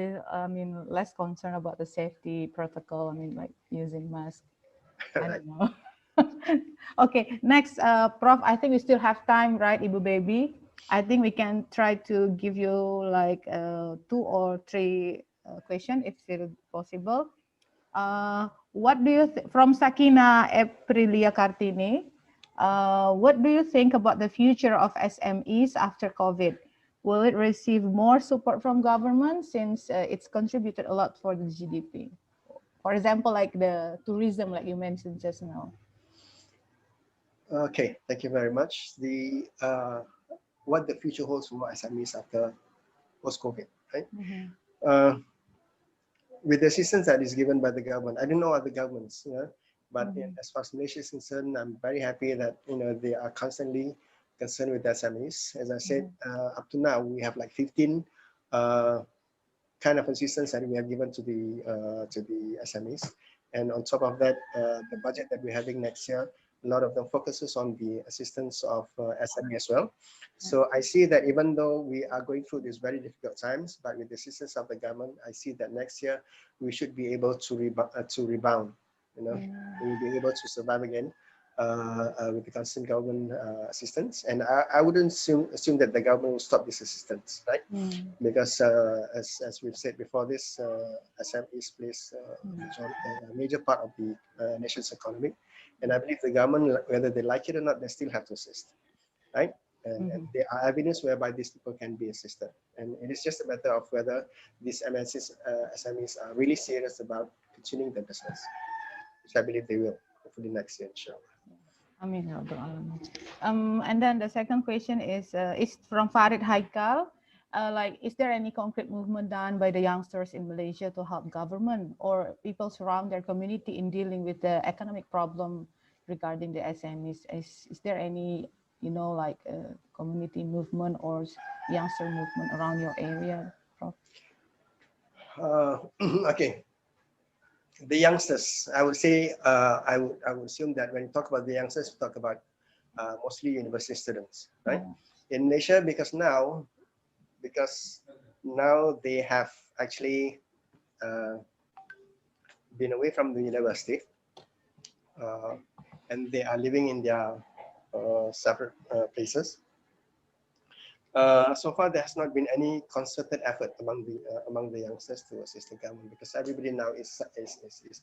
less concerned about the safety protocol. Like using mask. I don't know. Okay, next, Prof, I think we still have time, right, Ibu Baby? I think we can try to give you like 2 or 3 questions if it is possible. What do you from Sakina Aprilia Kartini? What do you think about the future of SMEs after COVID? Will it receive more support from government since it's contributed a lot for the GDP? For example, like the tourism, like you mentioned just now. Okay, thank you very much. What the future holds for SMEs after post-COVID, right? With the assistance that is given by the government, I don't know other governments, but as far as Malaysia is concerned, I'm very happy that they are constantly concerned with SMEs. As I said, up to now we have like 15 kind of assistance that we have given to the SMEs, and on top of that, the budget that we're having next year, a lot of them focuses on the assistance of SME as well. So I see that even though we are going through these very difficult times, but with the assistance of the government, I see that next year we should be able to rebound. We'll be able to survive again with the constant government assistance. And I wouldn't assume that the government will stop this assistance, right? Because as we've said before, this SMEs plays a major part of the nation's economy. And I believe the government, whether they like it or not, they still have to assist, right? And there are avenues whereby these people can be assisted. And it is just a matter of whether these SMEs are really serious about continuing their business, which I believe they will, hopefully next year, inshallah. And then the second question is from Farid Haikal. Is there any concrete movement done by the youngsters in Malaysia to help government or people surround their community in dealing with the economic problem regarding the SMEs? Is there any you know, like a community movement or youngster movement around your area, Prof? Okay, the youngsters. I would say I would assume that when you talk about the youngsters, we talk about mostly university students, right? Yeah. In Malaysia, because now they have actually uh, been away from the university, uh, and they are living in their separate places. So far, there has not been any concerted effort among the youngsters to assist the government, because everybody now is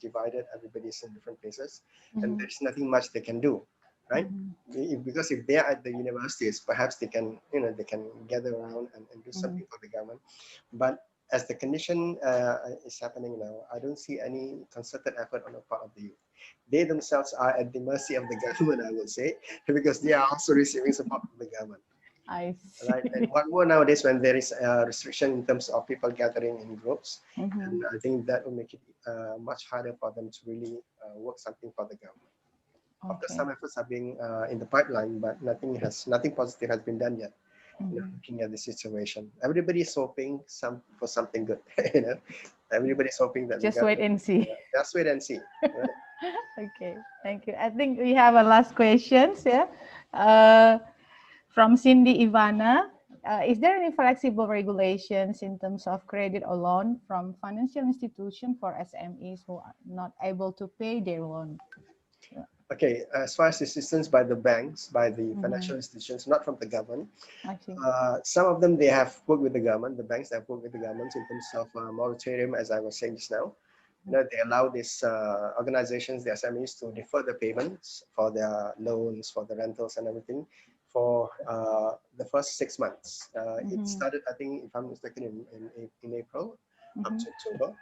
divided. Everybody is in different places, and Mm-hmm. there's nothing much they can do, right? Because if they are at the universities, perhaps they can, they can gather around and do Mm-hmm. something for the government. But as the condition is happening now, I don't see any concerted effort on the part of the youth. They themselves are at the mercy of the government, I would say, because they are also receiving support from the government. I Right, and see. what more nowadays when there is a restriction in terms of people gathering in groups, Mm-hmm. and I think that will make it much harder for them to really work something for the government. Of course, Okay. some efforts are being in the pipeline, but nothing positive has been done yet. Mm-hmm. Looking at the situation, everybody is hoping for something good. you know, everybody is hoping that the Just wait government. and see. Just wait and see. Right? Okay, thank you. I think we have a last questions, yeah. Uh, from Cindy Ivana. Is there any flexible regulations in terms of credit or loan from financial institution for SMEs who are not able to pay their loan? Yeah. Okay, as far as assistance by the banks, by the Mm-hmm. financial institutions, not from the government. I see. Some of them, they have worked with the government. The banks have worked with the government in terms of moratorium, as I was saying just now. They allow these organizations, the SMEs, to defer the payments for their loans, for the rentals and everything for the first 6 months. It Mm-hmm. started, I think, if I'm mistaken, in April up Mm-hmm. to October.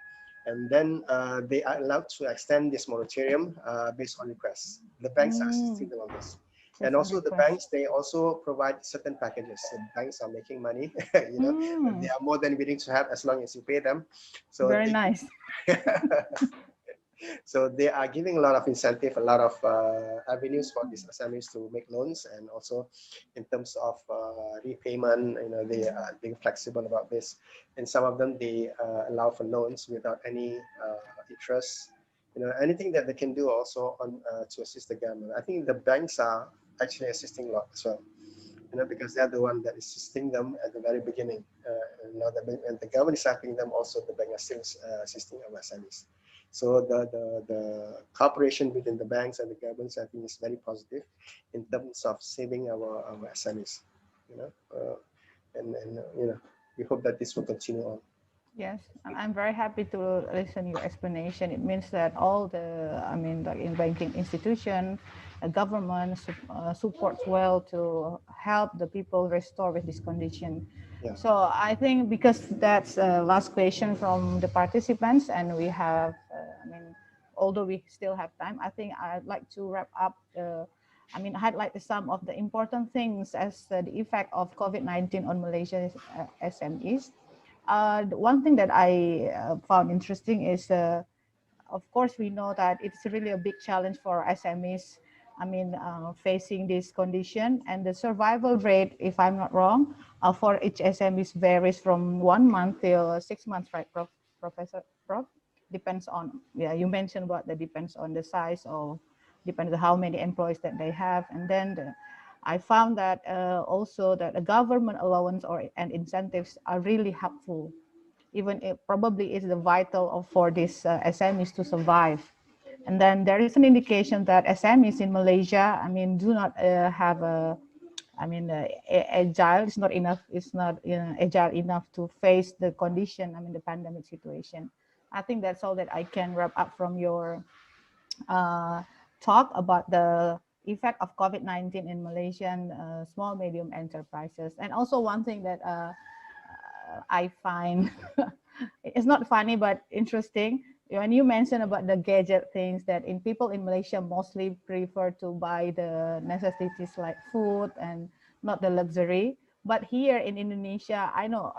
And then they are allowed to extend this moratorium based on requests. The banks are Mm, assisting them on this. And based on also the request. banks, they also provide certain packages. The banks are making money, and they Mm, are more than willing to help as long as you pay them. So very they nice. so they are giving a lot of incentive, a lot of avenues for these SMEs to make loans, and also in terms of repayment, they are being flexible about this. And some of them, they allow for loans without any interest. Anything that they can do also on to assist the government. I think the banks are actually assisting a lot as well. Because they're the one that is assisting them at the very beginning. Now and the government is helping them, also the bank is still assisting our SMEs. So the cooperation between the banks and the governments, I think, is very positive in terms of saving our SMEs. And we hope that this will continue on. Yes, and I'm very happy to listen your explanation. It means that all the, I mean, like in banking institution, government supports well to help the people restore with this condition. Yeah. So I think because that's last question from the participants, and we have, I mean, although we still have time, I think I'd like to wrap up. Highlight some of the important things as the effect of COVID-19 on Malaysia's SMEs. The one thing that I found interesting is, of course, we know that it's really a big challenge for SMEs. Facing this condition, and the survival rate, if I'm not wrong, for each SMEs varies from 1 month till 6 months, right, Professor? Prof? Depends on, yeah, you mentioned what that depends on the size of, depends on how many employees that they have, and then I found that also that a government allowance and incentives are really helpful. Even it probably is the vital for these SMEs to survive. And then there is an indication that SMEs in Malaysia, do not have agile. It's not enough. It's not agile enough to face the condition. The pandemic situation. I think that's all that I can wrap up from your uh, talk about the effect of COVID-19 in Malaysian small medium enterprises. And also one thing that I find it's not funny but interesting, when you mention about the gadget things, that in people in Malaysia mostly prefer to buy the necessities like food and not the luxury. But here in Indonesia, I know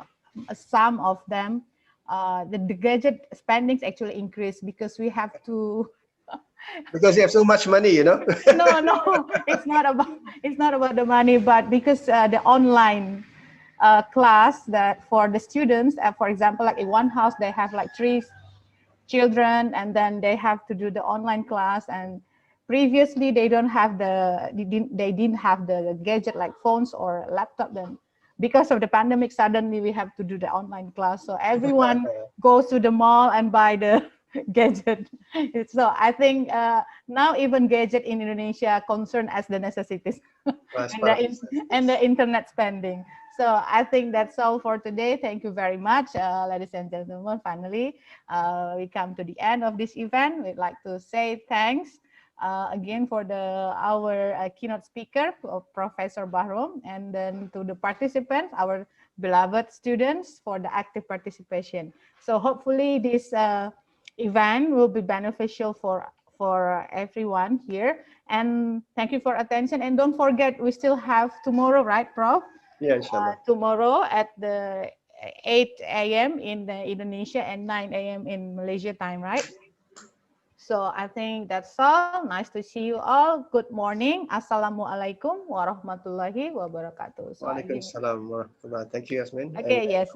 some of them, the gadget spendings actually increase because we have to Because you have so much money, you know. No, it's not about the money, but because the online class that for the students, for example, like in one house they have like 3 children, and then they have to do the online class, and previously they didn't have the gadget like phones or laptop. Then because of the pandemic, suddenly we have to do the online class, so everyone goes to the mall and buy the gadget. So I think now even gadget in Indonesia concerned as the necessities and the internet spending. So I think that's all for today. Thank you very much, ladies and gentlemen. Finally, we come to the end of this event. We'd like to say thanks again for our keynote speaker, Professor Baharom, and then to the participants, our beloved students, for the active participation. So hopefully this event will be beneficial for everyone here. And thank you for attention. And don't forget, we still have tomorrow, right, Prof? Yeah, inshallah. Tomorrow at the 8 a.m. in Indonesia and 9 a.m. in Malaysia time, right? So I think that's all. Nice to see you all. Good morning. Assalamualaikum warahmatullahi wabarakatuh. So Waalaikumsalam warahmatullahi. Thank you, Yasmin. Okay, yes.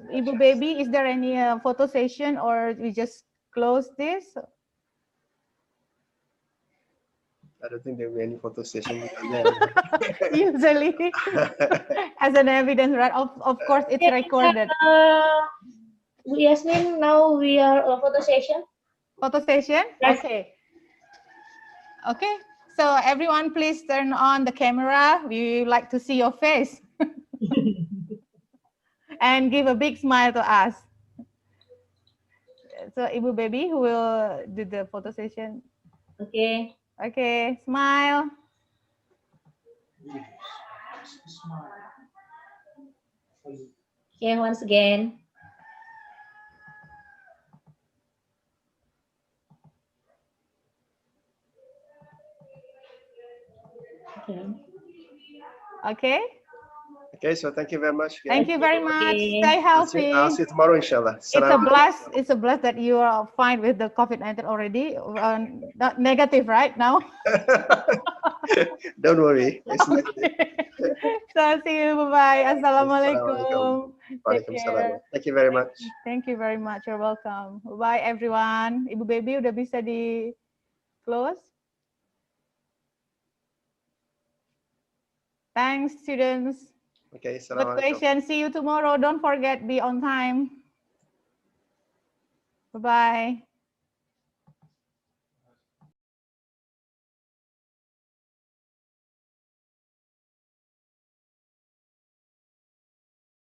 Ibu Baby, is there any photo session, or we just close this? I don't think there will be any photo session. Usually, as an evidence, right? Of course, it's recorded. Yasmin, now we are a photo session. Photo session? Yes. Okay. Okay. So everyone, please turn on the camera. We like to see your face. And give a big smile to us. So Ibu Baby, who will do the photo session? Okay. Okay, smile. Okay, once again. Okay. Okay. Okay, so thank you very much. Thank you very much. Okay. Stay healthy. I'll see you tomorrow, inshallah. It's a blast. It's a blast that you are fine with the COVID-19 already. Not negative right now. Don't worry. It's So see you. Bye-bye. Assalamualaikum. Take Waalaikumsalam. care. Thank you very much. Thank you very much. You're welcome. Bye everyone. Ibu Baby udah bisa di close. Thanks, students. Okay, Good assalamualaikum. question. See you tomorrow. Don't forget, be on time. Bye-bye.